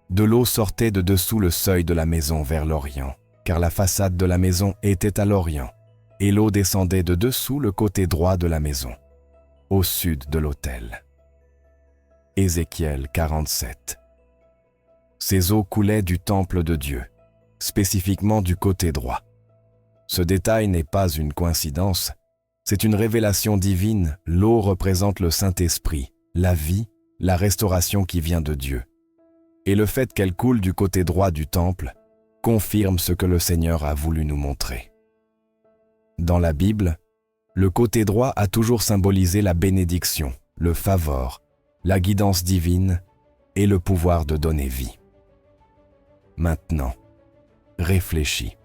de l'eau sortait de dessous le seuil de la maison vers l'Orient, car la façade de la maison était à l'Orient, et l'eau descendait de dessous le côté droit de la maison, au sud de l'autel. Ézéchiel 47. Ces eaux coulaient du temple de Dieu, spécifiquement du côté droit. Ce détail n'est pas une coïncidence, c'est une révélation divine. L'eau représente le Saint-Esprit, la vie, la restauration qui vient de Dieu. Et le fait qu'elle coule du côté droit du temple confirme ce que le Seigneur a voulu nous montrer. Dans la Bible, le côté droit a toujours symbolisé la bénédiction, le favor, la guidance divine et le pouvoir de donner vie. Maintenant, réfléchis.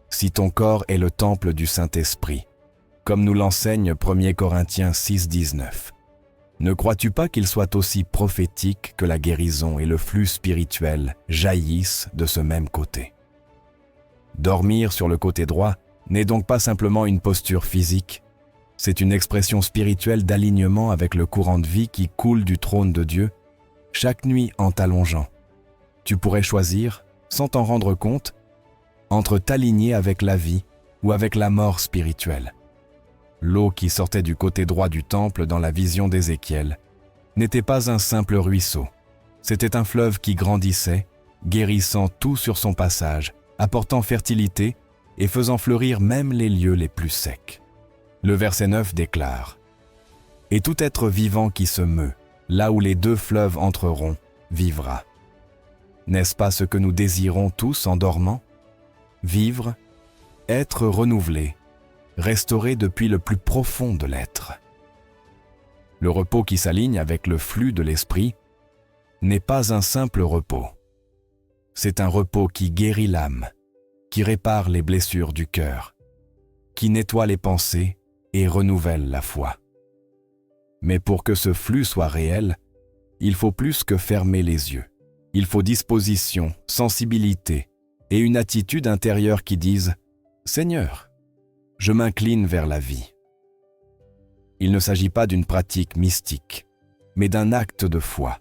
Si ton corps est le temple du Saint-Esprit, comme nous l'enseigne 1 Corinthiens 6:19, ne crois-tu pas qu'il soit aussi prophétique que la guérison et le flux spirituel jaillissent de ce même côté? Dormir sur le côté droit n'est donc pas simplement une posture physique, c'est une expression spirituelle d'alignement avec le courant de vie qui coule du trône de Dieu, chaque nuit en t'allongeant. Tu pourrais choisir, sans t'en rendre compte, entre t'aligner avec la vie ou avec la mort spirituelle. L'eau qui sortait du côté droit du temple dans la vision d'Ézéchiel n'était pas un simple ruisseau, c'était un fleuve qui grandissait, guérissant tout sur son passage, apportant fertilité et faisant fleurir même les lieux les plus secs. Le verset 9 déclare « Et tout être vivant qui se meut, là où les deux fleuves entreront, vivra. » N'est-ce pas ce que nous désirons tous en dormant? Vivre, être renouvelé, restauré depuis le plus profond de l'être. Le repos qui s'aligne avec le flux de l'esprit n'est pas un simple repos. C'est un repos qui guérit l'âme, qui répare les blessures du cœur, qui nettoie les pensées et renouvelle la foi. Mais pour que ce flux soit réel, il faut plus que fermer les yeux. Il faut disposition, sensibilité et une attitude intérieure qui disent « Seigneur, je m'incline vers la vie ». Il ne s'agit pas d'une pratique mystique, mais d'un acte de foi,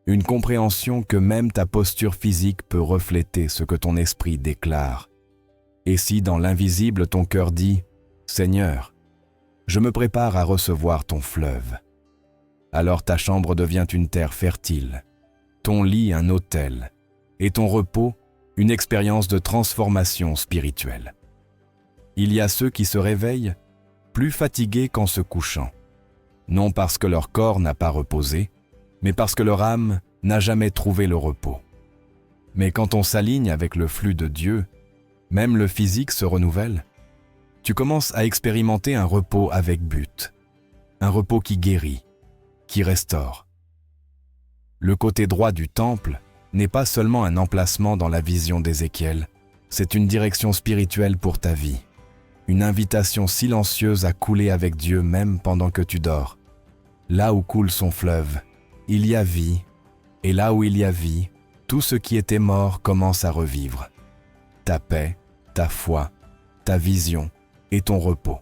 une compréhension que même ta posture physique peut refléter ce que ton esprit déclare. Et si dans l'invisible ton cœur dit « Seigneur, je me prépare à recevoir ton fleuve », alors ta chambre devient une terre fertile, ton lit un autel, et ton repos une expérience de transformation spirituelle. Il y a ceux qui se réveillent plus fatigués qu'en se couchant, non parce que leur corps n'a pas reposé, mais parce que leur âme n'a jamais trouvé le repos. Mais quand on s'aligne avec le flux de Dieu, même le physique se renouvelle. Tu commences à expérimenter un repos avec but, un repos qui guérit, qui restaure. Le côté droit du temple n'est pas seulement un emplacement dans la vision d'Ézéchiel, c'est une direction spirituelle pour ta vie, une invitation silencieuse à couler avec Dieu même pendant que tu dors. Là où coule son fleuve, il y a vie, et là où il y a vie, tout ce qui était mort commence à revivre. Ta paix, ta foi, ta vision et ton repos.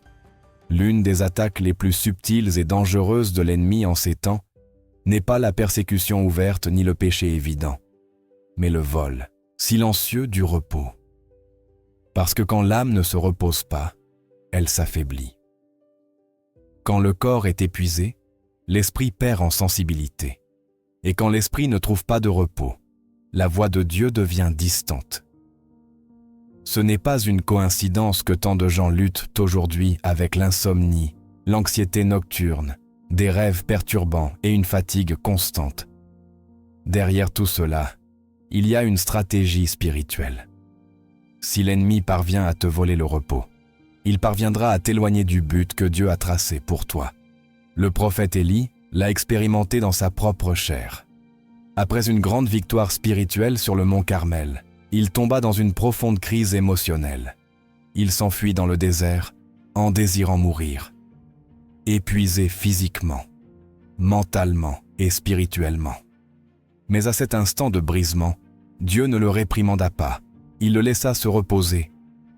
L'une des attaques les plus subtiles et dangereuses de l'ennemi en ces temps n'est pas la persécution ouverte ni le péché évident, mais le vol silencieux du repos. Parce que quand l'âme ne se repose pas, elle s'affaiblit. Quand le corps est épuisé, l'esprit perd en sensibilité. Et quand l'esprit ne trouve pas de repos, la voix de Dieu devient distante. Ce n'est pas une coïncidence que tant de gens luttent aujourd'hui avec l'insomnie, l'anxiété nocturne, des rêves perturbants et une fatigue constante. Derrière tout cela, il y a une stratégie spirituelle. Si l'ennemi parvient à te voler le repos, il parviendra à t'éloigner du but que Dieu a tracé pour toi. Le prophète Élie l'a expérimenté dans sa propre chair. Après une grande victoire spirituelle sur le mont Carmel, il tomba dans une profonde crise émotionnelle. Il s'enfuit dans le désert en désirant mourir, épuisé physiquement, mentalement et spirituellement. Mais à cet instant de brisement, Dieu ne le réprimanda pas. Il le laissa se reposer.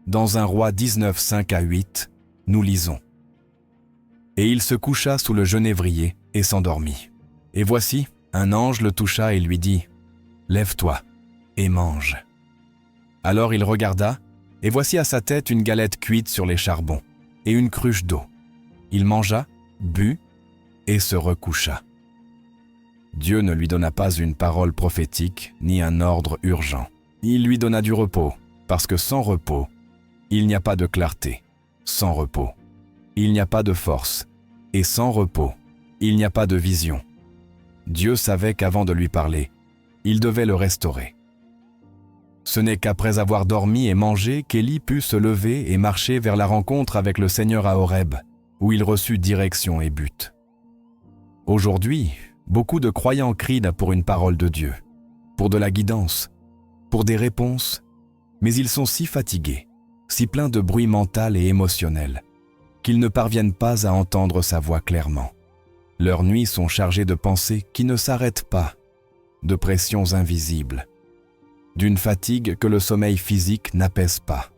Dans 1 Roi 19, 5 à 8, nous lisons. Et il se coucha sous le genévrier et s'endormit. Et voici, un ange le toucha et lui dit « Lève-toi et mange. » Alors il regarda, et voici à sa tête une galette cuite sur les charbons et une cruche d'eau. Il mangea, but et se recoucha. Dieu ne lui donna pas une parole prophétique ni un ordre urgent. Il lui donna du repos, parce que sans repos, il n'y a pas de clarté. Sans repos, il n'y a pas de force. Et sans repos, il n'y a pas de vision. Dieu savait qu'avant de lui parler, il devait le restaurer. Ce n'est qu'après avoir dormi et mangé qu'Élie put se lever et marcher vers la rencontre avec le Seigneur à Horeb, où il reçut direction et but. Aujourd'hui, beaucoup de croyants crient pour une parole de Dieu, pour de la guidance, pour des réponses, mais ils sont si fatigués, si pleins de bruit mental et émotionnel, qu'ils ne parviennent pas à entendre sa voix clairement. Leurs nuits sont chargées de pensées qui ne s'arrêtent pas, de pressions invisibles, d'une fatigue que le sommeil physique n'apaise pas.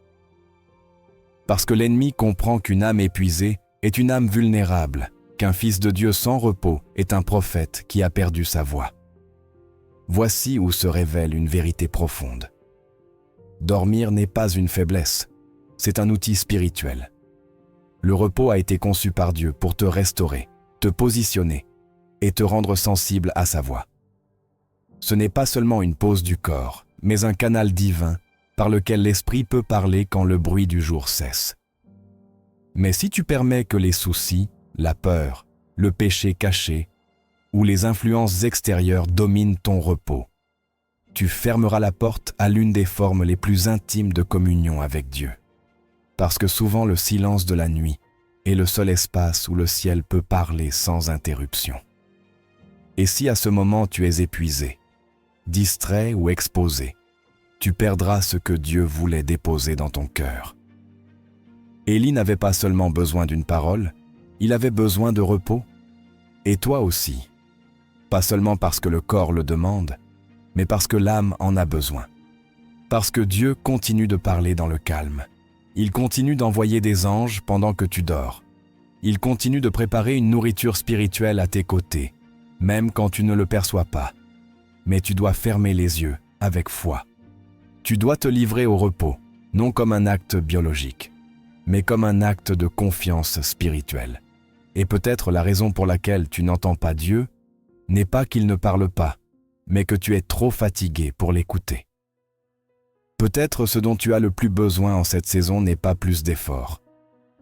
Parce que l'ennemi comprend qu'une âme épuisée est une âme vulnérable, qu'un fils de Dieu sans repos est un prophète qui a perdu sa voix. Voici où se révèle une vérité profonde. Dormir n'est pas une faiblesse, c'est un outil spirituel. Le repos a été conçu par Dieu pour te restaurer, te positionner et te rendre sensible à sa voix. Ce n'est pas seulement une pause du corps, mais un canal divin par lequel l'esprit peut parler quand le bruit du jour cesse. Mais si tu permets que les soucis, la peur, le péché caché ou les influences extérieures dominent ton repos, tu fermeras la porte à l'une des formes les plus intimes de communion avec Dieu. Parce que souvent le silence de la nuit est le seul espace où le ciel peut parler sans interruption. Et si à ce moment tu es épuisé, distrait ou exposé, tu perdras ce que Dieu voulait déposer dans ton cœur. Élie n'avait pas seulement besoin d'une parole, il avait besoin de repos. Et toi aussi, pas seulement parce que le corps le demande, mais parce que l'âme en a besoin. Parce que Dieu continue de parler dans le calme. Il continue d'envoyer des anges pendant que tu dors. Il continue de préparer une nourriture spirituelle à tes côtés, même quand tu ne le perçois pas. Mais tu dois fermer les yeux avec foi. Tu dois te livrer au repos, non comme un acte biologique, mais comme un acte de confiance spirituelle. Et peut-être la raison pour laquelle tu n'entends pas Dieu n'est pas qu'il ne parle pas, mais que tu es trop fatigué pour l'écouter. Peut-être ce dont tu as le plus besoin en cette saison n'est pas plus d'efforts,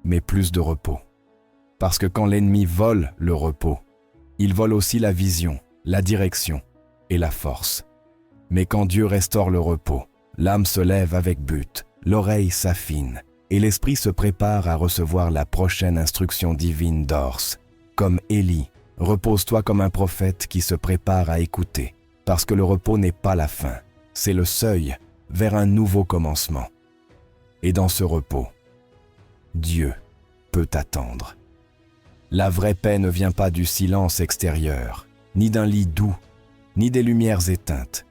mais plus de repos. Parce que quand l'ennemi vole le repos, il vole aussi la vision, la direction et la force. Mais quand Dieu restaure le repos, l'âme se lève avec but, l'oreille s'affine, et l'esprit se prépare à recevoir la prochaine instruction divine d'Ors. Comme Élie, repose-toi comme un prophète qui se prépare à écouter, parce que le repos n'est pas la fin, c'est le seuil vers un nouveau commencement. Et dans ce repos, Dieu peut t'attendre. La vraie paix ne vient pas du silence extérieur, ni d'un lit doux, ni des lumières éteintes.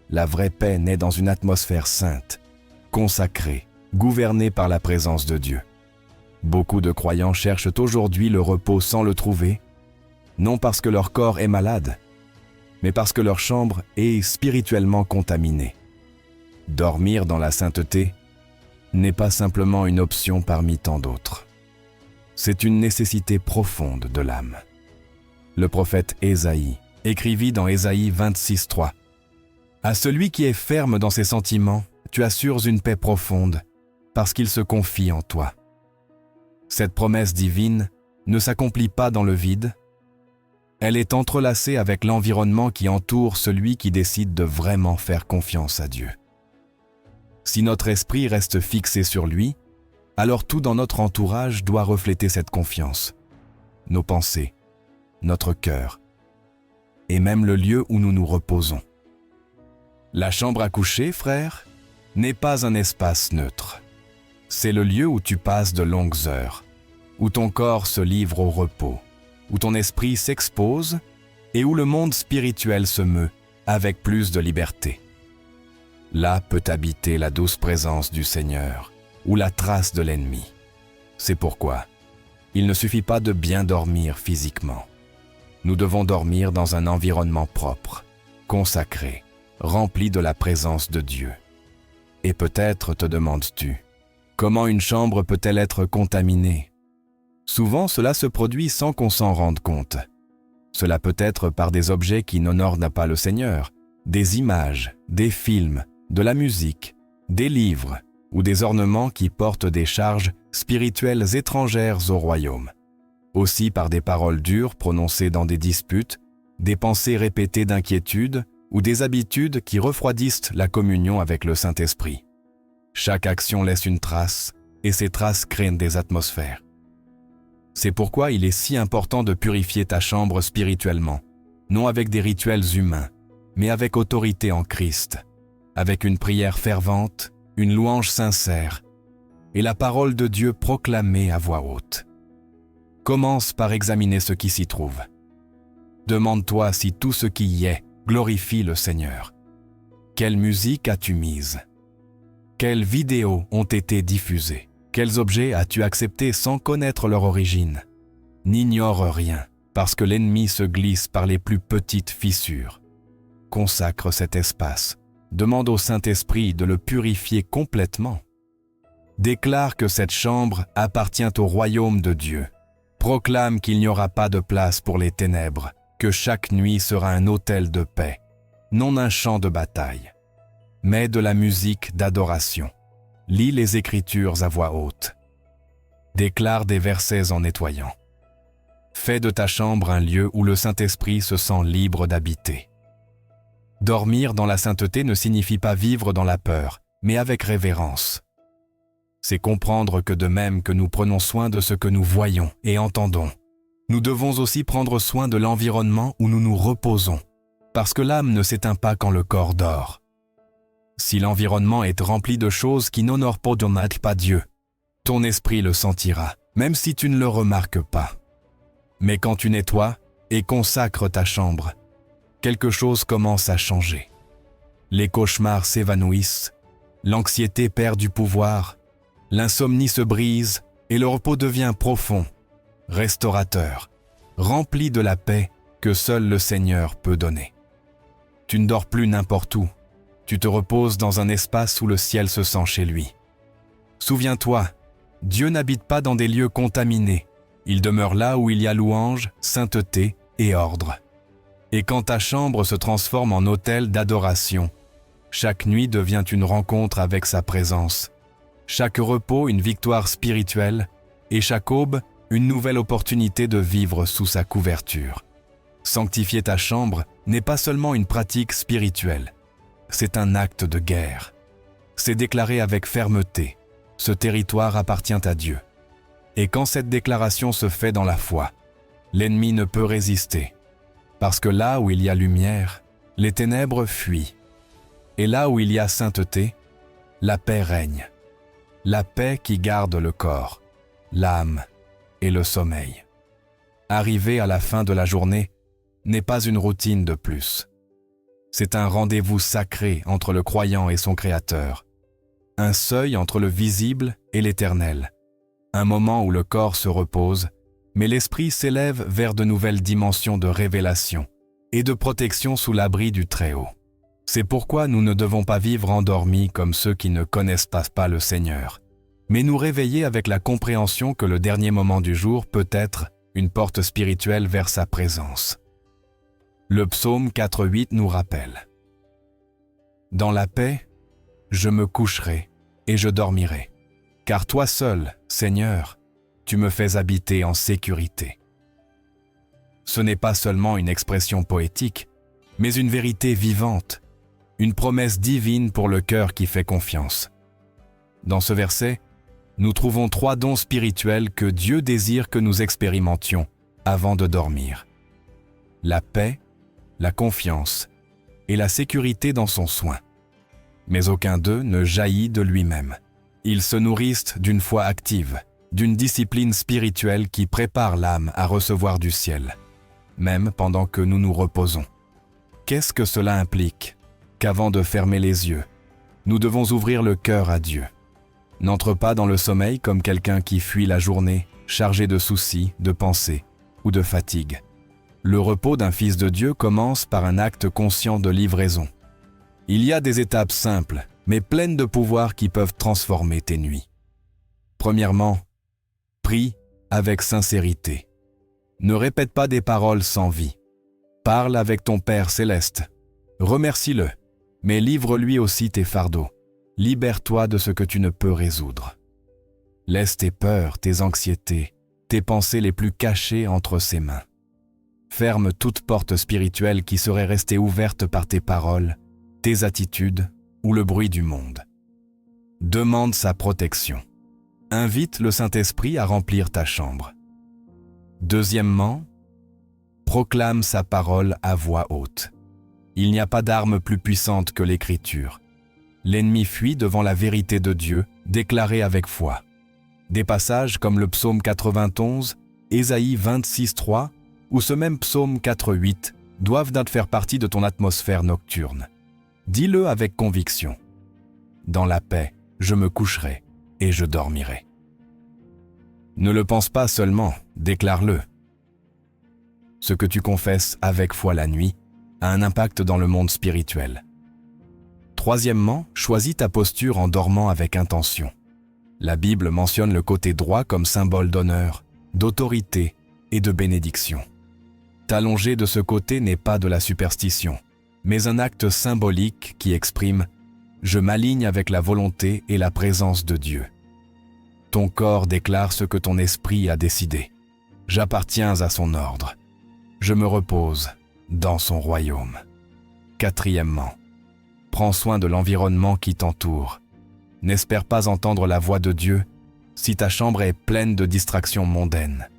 La vraie paix naît dans une atmosphère sainte, consacrée, gouvernée par la présence de Dieu. Beaucoup de croyants cherchent aujourd'hui le repos sans le trouver, non parce que leur corps est malade, mais parce que leur chambre est spirituellement contaminée. Dormir dans la sainteté n'est pas simplement une option parmi tant d'autres. C'est une nécessité profonde de l'âme. Le prophète Ésaïe écrivit dans Ésaïe 26:3 « À celui qui est ferme dans ses sentiments, tu assures une paix profonde, parce qu'il se confie en toi. » Cette promesse divine ne s'accomplit pas dans le vide. Elle est entrelacée avec l'environnement qui entoure celui qui décide de vraiment faire confiance à Dieu. Si notre esprit reste fixé sur lui, alors tout dans notre entourage doit refléter cette confiance. Nos pensées, notre cœur, et même le lieu où nous nous reposons. La chambre à coucher, frère, n'est pas un espace neutre. C'est le lieu où tu passes de longues heures, où ton corps se livre au repos, où ton esprit s'expose et où le monde spirituel se meut avec plus de liberté. Là peut habiter la douce présence du Seigneur ou la trace de l'ennemi. C'est pourquoi il ne suffit pas de bien dormir physiquement. Nous devons dormir dans un environnement propre, consacré, rempli de la présence de Dieu. Et peut-être te demandes-tu, comment une chambre peut-elle être contaminée? Souvent, cela se produit sans qu'on s'en rende compte. Cela peut être par des objets qui n'honorent pas le Seigneur, des images, des films, de la musique, des livres ou des ornements qui portent des charges spirituelles étrangères au royaume. Aussi par des paroles dures prononcées dans des disputes, des pensées répétées d'inquiétude ou des habitudes qui refroidissent la communion avec le Saint-Esprit. Chaque action laisse une trace et ces traces créent des atmosphères. C'est pourquoi il est si important de purifier ta chambre spirituellement, non avec des rituels humains, mais avec autorité en Christ, avec une prière fervente, une louange sincère et la parole de Dieu proclamée à voix haute. Commence par examiner ce qui s'y trouve. Demande-toi si tout ce qui y est glorifie le Seigneur. Quelle musique as-tu mise? Quelles vidéos ont été diffusées? Quels objets as-tu acceptés sans connaître leur origine? N'ignore rien, parce que l'ennemi se glisse par les plus petites fissures. Consacre cet espace. Demande au Saint-Esprit de le purifier complètement. Déclare que cette chambre appartient au royaume de Dieu. Proclame qu'il n'y aura pas de place pour les ténèbres, que chaque nuit sera un autel de paix, non un champ de bataille, mais de la musique d'adoration. Lis les Écritures à voix haute. Déclare des versets en nettoyant. Fais de ta chambre un lieu où le Saint-Esprit se sent libre d'habiter. Dormir dans la sainteté ne signifie pas vivre dans la peur, mais avec révérence. C'est comprendre que de même que nous prenons soin de ce que nous voyons et entendons, nous devons aussi prendre soin de l'environnement où nous nous reposons, parce que l'âme ne s'éteint pas quand le corps dort. Si l'environnement est rempli de choses qui n'honorent pas Dieu, ton esprit le sentira, même si tu ne le remarques pas. Mais quand tu nettoies et consacres ta chambre, quelque chose commence à changer. Les cauchemars s'évanouissent, l'anxiété perd du pouvoir, l'insomnie se brise et le repos devient profond, restaurateur, rempli de la paix que seul le Seigneur peut donner. Tu ne dors plus n'importe où, tu te reposes dans un espace où le ciel se sent chez lui. Souviens-toi, Dieu n'habite pas dans des lieux contaminés, il demeure là où il y a louange, sainteté et ordre. Et quand ta chambre se transforme en autel d'adoration, Chaque nuit devient une rencontre avec sa présence. Chaque repos une victoire spirituelle et chaque aube une nouvelle opportunité de vivre sous sa couverture. Sanctifier ta chambre n'est pas seulement une pratique spirituelle, c'est un acte de guerre. C'est déclarer avec fermeté, ce territoire appartient à Dieu. Et quand cette déclaration se fait dans la foi, l'ennemi ne peut résister, parce que là où il y a lumière, les ténèbres fuient. Et là où il y a sainteté, la paix règne. La paix qui garde le corps, l'âme et le sommeil. Arriver à la fin de la journée n'est pas une routine de plus. C'est un rendez-vous sacré entre le croyant et son Créateur. Un seuil entre le visible et l'éternel. Un moment où le corps se repose, mais l'esprit s'élève vers de nouvelles dimensions de révélation et de protection sous l'abri du Très-Haut. C'est pourquoi nous ne devons pas vivre endormis comme ceux qui ne connaissent pas le Seigneur, mais nous réveiller avec la compréhension que le dernier moment du jour peut être une porte spirituelle vers sa présence. Le psaume 4.8 nous rappelle « Dans la paix, je me coucherai et je dormirai, car toi seul, Seigneur, tu me fais habiter en sécurité. » Ce n'est pas seulement une expression poétique, mais une vérité vivante, une promesse divine pour le cœur qui fait confiance. Dans ce verset, nous trouvons 3 dons spirituels que Dieu désire que nous expérimentions avant de dormir. La paix, la confiance et la sécurité dans son soin. Mais aucun d'eux ne jaillit de lui-même. Ils se nourrissent d'une foi active, d'une discipline spirituelle qui prépare l'âme à recevoir du ciel, même pendant que nous nous reposons. Qu'est-ce que cela implique ? Qu'avant de fermer les yeux, nous devons ouvrir le cœur à Dieu. N'entre pas dans le sommeil comme quelqu'un qui fuit la journée, chargé de soucis, de pensées ou de fatigue. Le repos d'un fils de Dieu commence par un acte conscient de livraison. Il y a des étapes simples, mais pleines de pouvoir qui peuvent transformer tes nuits. Premièrement, prie avec sincérité. Ne répète pas des paroles sans vie. Parle avec ton Père céleste. Remercie-le, mais livre-lui aussi tes fardeaux. Libère-toi de ce que tu ne peux résoudre. Laisse tes peurs, tes anxiétés, tes pensées les plus cachées entre ses mains. Ferme toute porte spirituelle qui serait restée ouverte par tes paroles, tes attitudes ou le bruit du monde. Demande sa protection. Invite le Saint-Esprit à remplir ta chambre. Deuxièmement, proclame sa parole à voix haute. Il n'y a pas d'arme plus puissante que l'Écriture. L'ennemi fuit devant la vérité de Dieu, déclarée avec foi. Des passages comme le psaume 91, Ésaïe 26.3 ou ce même psaume 4.8 doivent faire partie de ton atmosphère nocturne. Dis-le avec conviction. Dans la paix, je me coucherai et je dormirai. Ne le pense pas seulement, déclare-le. Ce que tu confesses avec foi la nuit a un impact dans le monde spirituel. Troisièmement, choisis ta posture en dormant avec intention. La Bible mentionne le côté droit comme symbole d'honneur, d'autorité et de bénédiction. T'allonger de ce côté n'est pas de la superstition, mais un acte symbolique qui exprime « Je m'aligne avec la volonté et la présence de Dieu ». Ton corps déclare ce que ton esprit a décidé. J'appartiens à son ordre. Je me repose dans son royaume. Quatrièmement, prends soin de l'environnement qui t'entoure. N'espère pas entendre la voix de Dieu si ta chambre est pleine de distractions mondaines.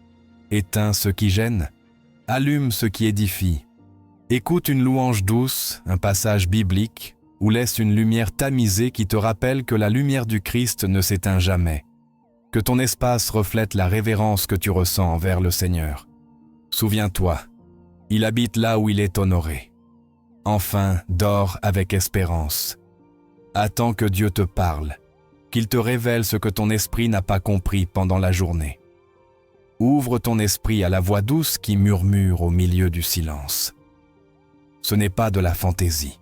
Éteins ce qui gêne, allume ce qui édifie. Écoute une louange douce, un passage biblique, ou laisse une lumière tamisée qui te rappelle que la lumière du Christ ne s'éteint jamais. Que ton espace reflète la révérence que tu ressens envers le Seigneur. Souviens-toi, il habite là où il est honoré. Enfin, dors avec espérance. Attends que Dieu te parle, qu'il te révèle ce que ton esprit n'a pas compris pendant la journée. Ouvre ton esprit à la voix douce qui murmure au milieu du silence. Ce n'est pas de la fantaisie,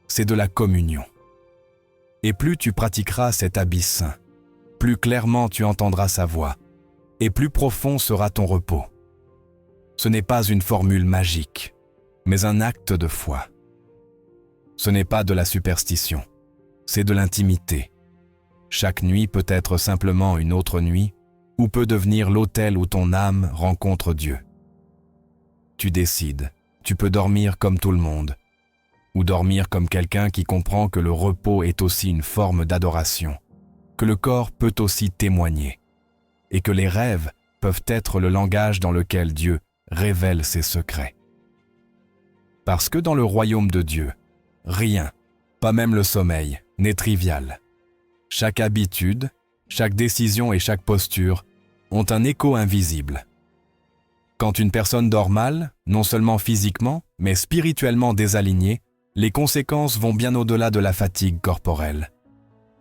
c'est de la communion. Et plus tu pratiqueras cet habit saint, plus clairement tu entendras sa voix, et plus profond sera ton repos. Ce n'est pas une formule magique, mais un acte de foi. Ce n'est pas de la superstition, c'est de l'intimité. Chaque nuit peut être simplement une autre nuit, ou peut devenir l'autel où ton âme rencontre Dieu. Tu décides, tu peux dormir comme tout le monde, ou dormir comme quelqu'un qui comprend que le repos est aussi une forme d'adoration, que le corps peut aussi témoigner, et que les rêves peuvent être le langage dans lequel Dieu révèle ses secrets. Parce que dans le royaume de Dieu, rien, pas même le sommeil, n'est trivial. Chaque habitude, chaque décision et chaque posture ont un écho invisible. Quand une personne dort mal, non seulement physiquement, mais spirituellement désalignée, les conséquences vont bien au-delà de la fatigue corporelle.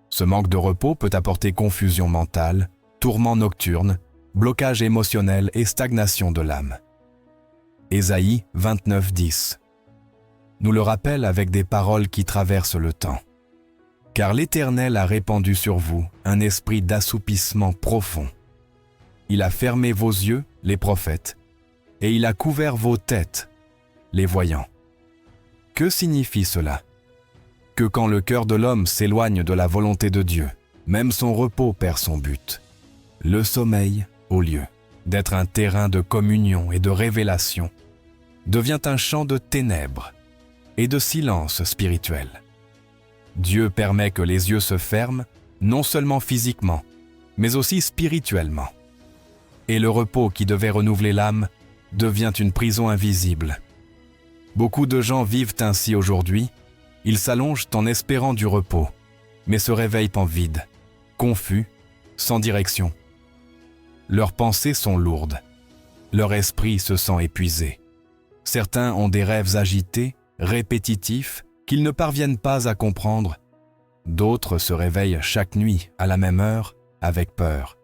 Ce manque de repos peut apporter confusion mentale, tourments nocturnes, blocage émotionnel et stagnation de l'âme. Ésaïe 29:10 nous le rappelle avec des paroles qui traversent le temps. « Car l'Éternel a répandu sur vous un esprit d'assoupissement profond. Il a fermé vos yeux, les prophètes, et il a couvert vos têtes, les voyants. » Que signifie cela? Que quand le cœur de l'homme s'éloigne de la volonté de Dieu, même son repos perd son but. Le sommeil, au lieu d'être un terrain de communion et de révélation, devient un champ de ténèbres et de silence spirituel. Dieu permet que les yeux se ferment, non seulement physiquement, mais aussi spirituellement. Et le repos qui devait renouveler l'âme devient une prison invisible. Beaucoup de gens vivent ainsi aujourd'hui, ils s'allongent en espérant du repos, mais se réveillent en vide, confus, sans direction. Leurs pensées sont lourdes, leur esprit se sent épuisé. Certains ont des rêves agités, répétitifs, qu'ils ne parviennent pas à comprendre. D'autres se réveillent chaque nuit, à la même heure, avec peur,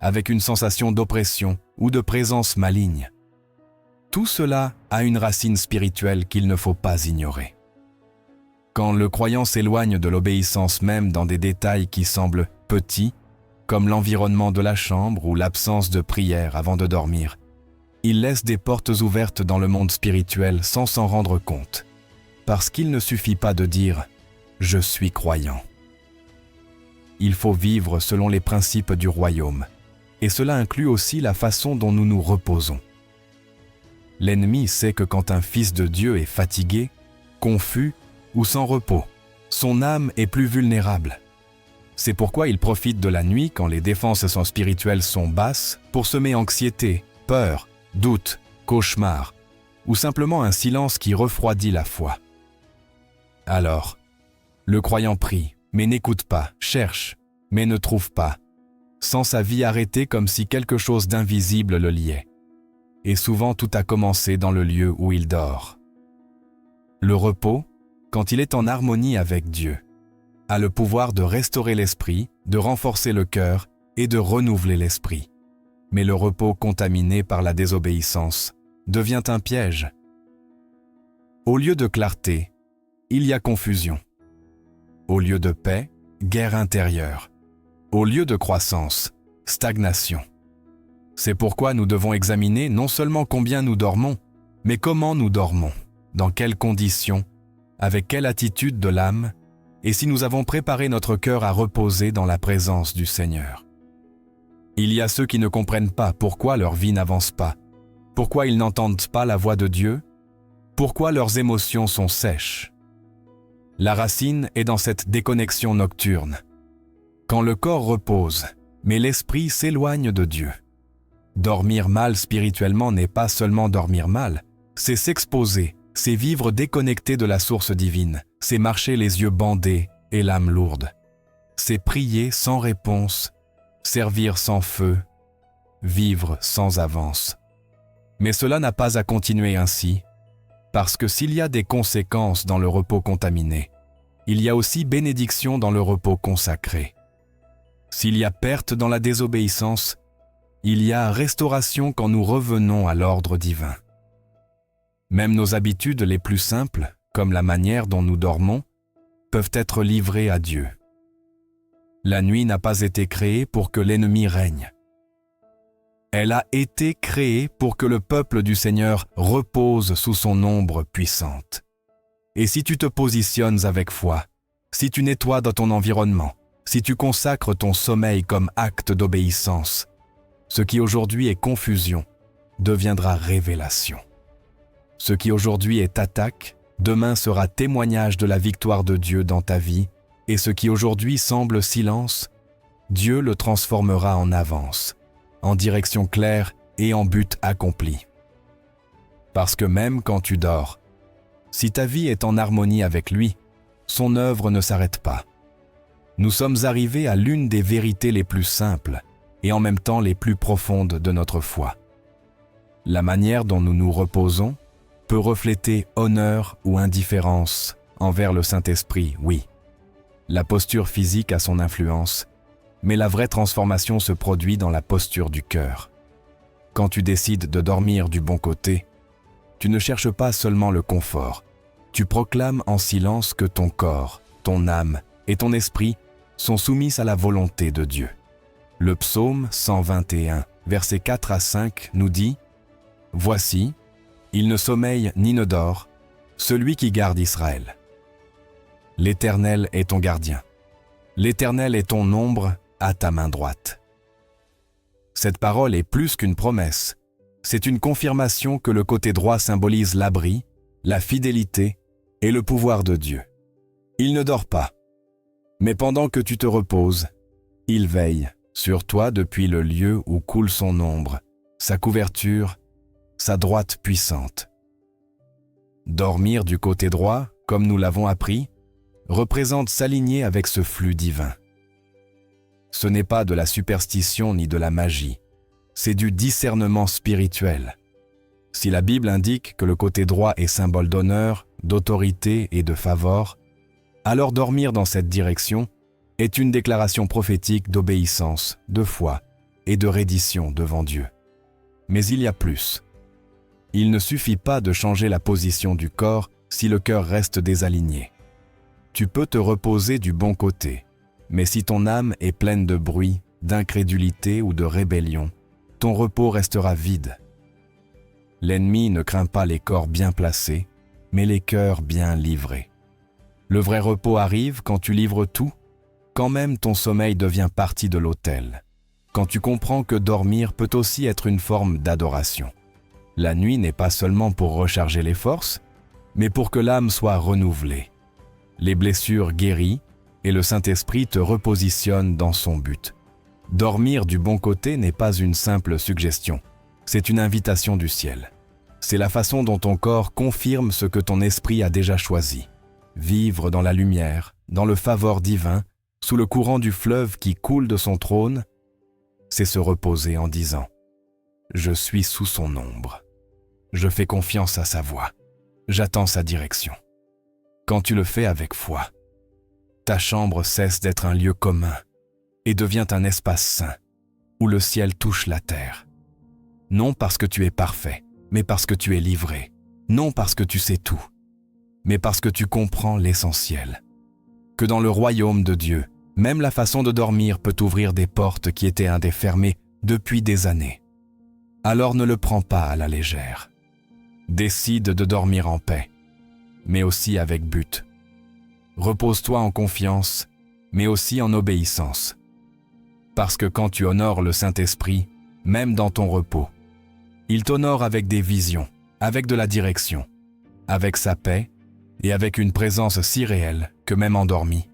avec une sensation d'oppression ou de présence maligne. Tout cela a une racine spirituelle qu'il ne faut pas ignorer. Quand le croyant s'éloigne de l'obéissance même dans des détails qui semblent petits, comme l'environnement de la chambre ou l'absence de prière avant de dormir, il laisse des portes ouvertes dans le monde spirituel sans s'en rendre compte. Parce qu'il ne suffit pas de dire « je suis croyant ». Il faut vivre selon les principes du royaume, et cela inclut aussi la façon dont nous nous reposons. L'ennemi sait que quand un fils de Dieu est fatigué, confus ou sans repos, son âme est plus vulnérable. C'est pourquoi il profite de la nuit quand les défenses spirituelles sont basses pour semer anxiété, peur, doute, cauchemar, ou simplement un silence qui refroidit la foi. Alors, le croyant prie, mais n'écoute pas, cherche, mais ne trouve pas, sent sa vie arrêtée comme si quelque chose d'invisible le liait. Et souvent tout a commencé dans le lieu où il dort. Le repos, quand il est en harmonie avec Dieu, a le pouvoir de restaurer l'esprit, de renforcer le cœur et de renouveler l'esprit. Mais le repos contaminé par la désobéissance devient un piège. Au lieu de clarté, il y a confusion. Au lieu de paix, guerre intérieure. Au lieu de croissance, stagnation. C'est pourquoi nous devons examiner non seulement combien nous dormons, mais comment nous dormons, dans quelles conditions, avec quelle attitude de l'âme, et si nous avons préparé notre cœur à reposer dans la présence du Seigneur. Il y a ceux qui ne comprennent pas pourquoi leur vie n'avance pas, pourquoi ils n'entendent pas la voix de Dieu, pourquoi leurs émotions sont sèches. La racine est dans cette déconnexion nocturne. Quand le corps repose, mais l'esprit s'éloigne de Dieu. Dormir mal spirituellement n'est pas seulement dormir mal, c'est s'exposer, c'est vivre déconnecté de la source divine, c'est marcher les yeux bandés et l'âme lourde. C'est prier sans réponse, servir sans feu, vivre sans avance. Mais cela n'a pas à continuer ainsi, parce que s'il y a des conséquences dans le repos contaminé, il y a aussi bénédiction dans le repos consacré. S'il y a perte dans la désobéissance, il y a restauration quand nous revenons à l'ordre divin. Même nos habitudes les plus simples, comme la manière dont nous dormons, peuvent être livrées à Dieu. La nuit n'a pas été créée pour que l'ennemi règne. Elle a été créée pour que le peuple du Seigneur repose sous son ombre puissante. Et si tu te positionnes avec foi, si tu nettoies dans ton environnement, si tu consacres ton sommeil comme acte d'obéissance, ce qui aujourd'hui est confusion deviendra révélation. Ce qui aujourd'hui est attaque, demain sera témoignage de la victoire de Dieu dans ta vie, et ce qui aujourd'hui semble silence, Dieu le transformera en avance, en direction claire et en but accompli. Parce que même quand tu dors, si ta vie est en harmonie avec lui, son œuvre ne s'arrête pas. Nous sommes arrivés à l'une des vérités les plus simples et en même temps les plus profondes de notre foi. La manière dont nous nous reposons peut refléter honneur ou indifférence envers le Saint-Esprit, oui. La posture physique a son influence, mais la vraie transformation se produit dans la posture du cœur. Quand tu décides de dormir du bon côté, tu ne cherches pas seulement le confort, tu proclames en silence que ton corps, ton âme et ton esprit sont soumis à la volonté de Dieu. Le psaume 121, versets 4 à 5 nous dit « Voici, il ne sommeille ni ne dort, celui qui garde Israël. L'Éternel est ton gardien. L'Éternel est ton ombre à ta main droite. » Cette parole est plus qu'une promesse. C'est une confirmation que le côté droit symbolise l'abri, la fidélité et le pouvoir de Dieu. Il ne dort pas, mais pendant que tu te reposes, il veille sur toi depuis le lieu où coule son ombre, sa couverture, sa droite puissante. Dormir du côté droit, comme nous l'avons appris, représente s'aligner avec ce flux divin. Ce n'est pas de la superstition ni de la magie, c'est du discernement spirituel. Si la Bible indique que le côté droit est symbole d'honneur, d'autorité et de faveur, alors dormir dans cette direction est une déclaration prophétique d'obéissance, de foi et de reddition devant Dieu. Mais il y a plus. Il ne suffit pas de changer la position du corps si le cœur reste désaligné. Tu peux te reposer du bon côté, mais si ton âme est pleine de bruit, d'incrédulité ou de rébellion, ton repos restera vide. L'ennemi ne craint pas les corps bien placés, mais les cœurs bien livrés. Le vrai repos arrive quand tu livres tout, quand même ton sommeil devient partie de l'autel, quand tu comprends que dormir peut aussi être une forme d'adoration. La nuit n'est pas seulement pour recharger les forces, mais pour que l'âme soit renouvelée. Les blessures guéries et le Saint-Esprit te repositionnent dans son but. Dormir du bon côté n'est pas une simple suggestion, c'est une invitation du ciel. C'est la façon dont ton corps confirme ce que ton esprit a déjà choisi. Vivre dans la lumière, dans le favor divin, sous le courant du fleuve qui coule de son trône, c'est se reposer en disant « Je suis sous son ombre. Je fais confiance à sa voix. J'attends sa direction. » Quand tu le fais avec foi, ta chambre cesse d'être un lieu commun et devient un espace saint où le ciel touche la terre. Non parce que tu es parfait, mais parce que tu es livré. Non parce que tu sais tout, mais parce que tu comprends l'essentiel. Que dans le royaume de Dieu, même la façon de dormir peut ouvrir des portes qui étaient fermées depuis des années. Alors ne le prends pas à la légère. Décide de dormir en paix, mais aussi avec but. Repose-toi en confiance, mais aussi en obéissance. Parce que quand tu honores le Saint-Esprit, même dans ton repos, il t'honore avec des visions, avec de la direction, avec sa paix et avec une présence si réelle que même endormi,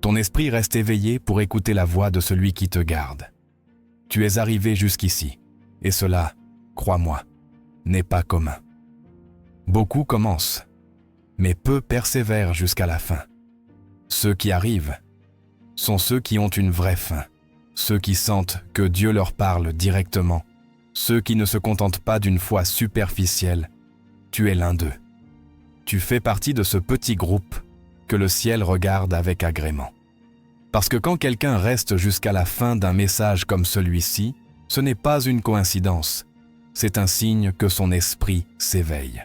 ton esprit reste éveillé pour écouter la voix de celui qui te garde. Tu es arrivé jusqu'ici, et cela, crois-moi, n'est pas commun. Beaucoup commencent, mais peu persévèrent jusqu'à la fin. Ceux qui arrivent sont ceux qui ont une vraie fin, ceux qui sentent que Dieu leur parle directement, ceux qui ne se contentent pas d'une foi superficielle. Tu es l'un d'eux. Tu fais partie de ce petit groupe que le ciel regarde avec agrément. Parce que quand quelqu'un reste jusqu'à la fin d'un message comme celui-ci, ce n'est pas une coïncidence, c'est un signe que son esprit s'éveille.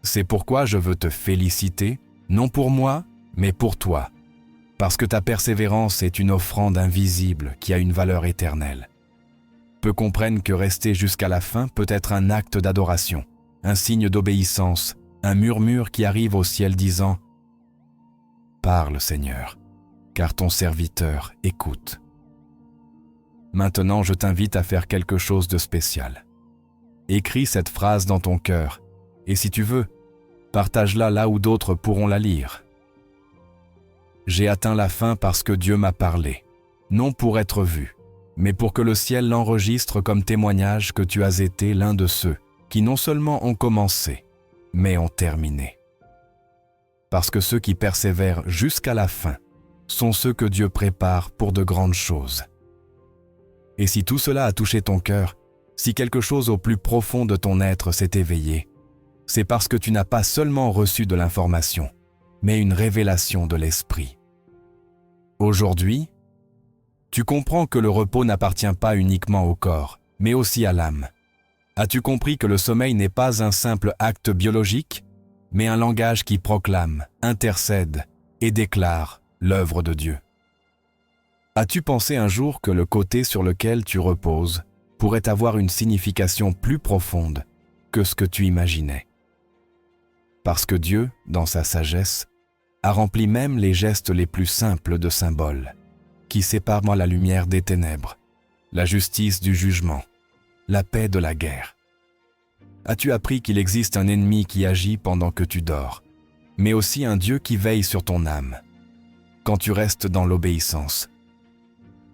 C'est pourquoi je veux te féliciter, non pour moi, mais pour toi, parce que ta persévérance est une offrande invisible qui a une valeur éternelle. Peu comprennent que rester jusqu'à la fin peut être un acte d'adoration, un signe d'obéissance un murmure qui arrive au ciel disant « Parle, Seigneur, car ton serviteur écoute. » Maintenant, je t'invite à faire quelque chose de spécial. Écris cette phrase dans ton cœur, et si tu veux, partage-la là où d'autres pourront la lire. J'ai atteint la fin parce que Dieu m'a parlé, non pour être vu, mais pour que le ciel l'enregistre comme témoignage que tu as été l'un de ceux qui non seulement ont commencé, mais ont terminé. Parce que ceux qui persévèrent jusqu'à la fin sont ceux que Dieu prépare pour de grandes choses. Et si tout cela a touché ton cœur, si quelque chose au plus profond de ton être s'est éveillé, c'est parce que tu n'as pas seulement reçu de l'information, mais une révélation de l'esprit. Aujourd'hui, tu comprends que le repos n'appartient pas uniquement au corps, mais aussi à l'âme. As-tu compris que le sommeil n'est pas un simple acte biologique, mais un langage qui proclame, intercède et déclare l'œuvre de Dieu? As-tu pensé un jour que le côté sur lequel tu reposes pourrait avoir une signification plus profonde que ce que tu imaginais? Parce que Dieu, dans sa sagesse, a rempli même les gestes les plus simples de symboles, qui séparent la lumière des ténèbres, la justice du jugement, la paix de la guerre. As-tu appris qu'il existe un ennemi qui agit pendant que tu dors, mais aussi un Dieu qui veille sur ton âme, quand tu restes dans l'obéissance?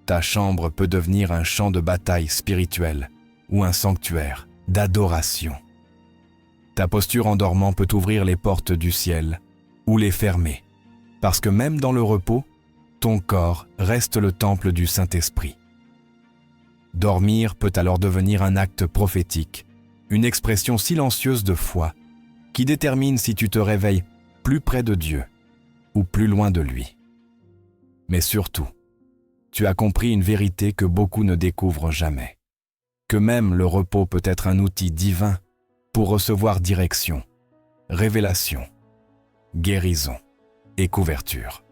Ta chambre peut devenir un champ de bataille spirituel ou un sanctuaire d'adoration. Ta posture en dormant peut ouvrir les portes du ciel ou les fermer, parce que même dans le repos, ton corps reste le temple du Saint-Esprit. Dormir peut alors devenir un acte prophétique, une expression silencieuse de foi qui détermine si tu te réveilles plus près de Dieu ou plus loin de lui. Mais surtout, tu as compris une vérité que beaucoup ne découvrent jamais, que même le repos peut être un outil divin pour recevoir direction, révélation, guérison et couverture.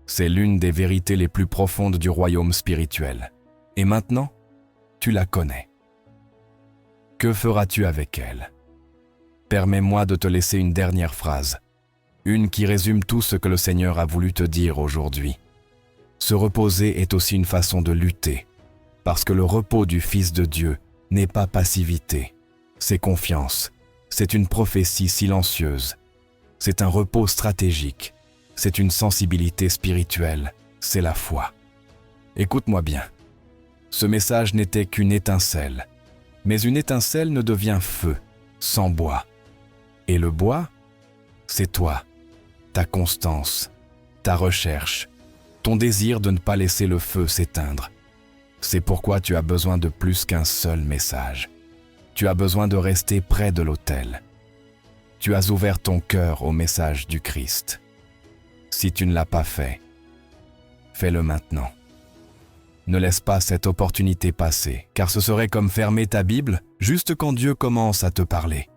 C'est l'une des vérités les plus profondes du royaume spirituel. Et maintenant, tu la connais. Que feras-tu avec elle? Permets-moi de te laisser une dernière phrase, une qui résume tout ce que le Seigneur a voulu te dire aujourd'hui. Se reposer est aussi une façon de lutter, parce que le repos du Fils de Dieu n'est pas passivité, c'est confiance, c'est une prophétie silencieuse, c'est un repos stratégique, c'est une sensibilité spirituelle, c'est la foi. Écoute-moi bien, ce message n'était qu'une étincelle, mais une étincelle ne devient feu sans bois. Et le bois, c'est toi, ta constance, ta recherche, ton désir de ne pas laisser le feu s'éteindre. C'est pourquoi tu as besoin de plus qu'un seul message. Tu as besoin de rester près de l'autel. Tu as ouvert ton cœur au message du Christ. Si tu ne l'as pas fait, fais-le maintenant. Ne laisse pas cette opportunité passer, car ce serait comme fermer ta Bible juste quand Dieu commence à te parler.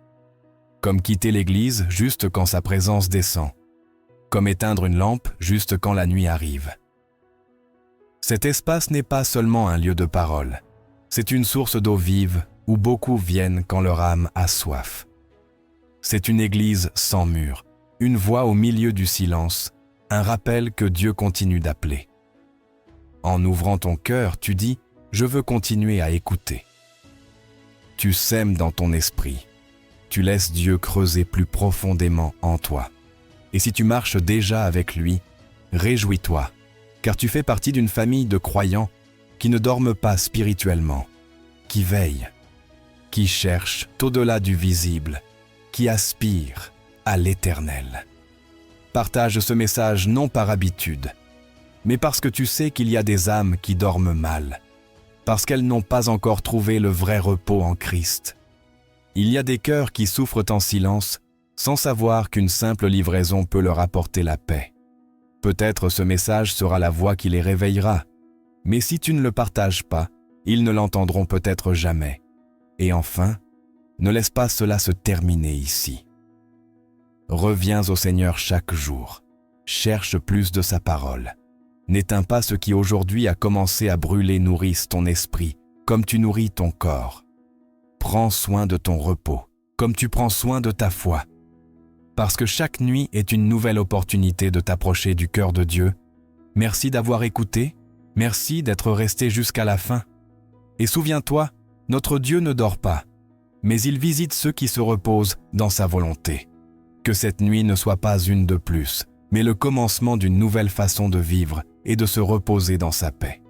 Comme quitter l'église juste quand sa présence descend. Comme éteindre une lampe juste quand la nuit arrive. Cet espace n'est pas seulement un lieu de parole, c'est une source d'eau vive où beaucoup viennent quand leur âme a soif. C'est une église sans mur, une voix au milieu du silence, un rappel que Dieu continue d'appeler. En ouvrant ton cœur, tu dis « Je veux continuer à écouter ». Tu sèmes dans ton esprit, tu laisses Dieu creuser plus profondément en toi. Et si tu marches déjà avec lui, réjouis-toi, car tu fais partie d'une famille de croyants qui ne dorment pas spirituellement, qui veillent, qui cherchent au-delà du visible, qui aspirent à l'éternel. Partage ce message non par habitude, mais parce que tu sais qu'il y a des âmes qui dorment mal, parce qu'elles n'ont pas encore trouvé le vrai repos en Christ. Il y a des cœurs qui souffrent en silence, sans savoir qu'une simple livraison peut leur apporter la paix. Peut-être ce message sera la voix qui les réveillera, mais si tu ne le partages pas, ils ne l'entendront peut-être jamais. Et enfin, ne laisse pas cela se terminer ici. Reviens au Seigneur chaque jour, cherche plus de sa parole. N'éteins pas ce qui aujourd'hui a commencé à brûler nourrisse ton esprit, comme tu nourris ton corps. Prends soin de ton repos, comme tu prends soin de ta foi. Parce que chaque nuit est une nouvelle opportunité de t'approcher du cœur de Dieu. Merci d'avoir écouté, merci d'être resté jusqu'à la fin. Et souviens-toi, notre Dieu ne dort pas, mais il visite ceux qui se reposent dans sa volonté. Que cette nuit ne soit pas une de plus, mais le commencement d'une nouvelle façon de vivre et de se reposer dans sa paix.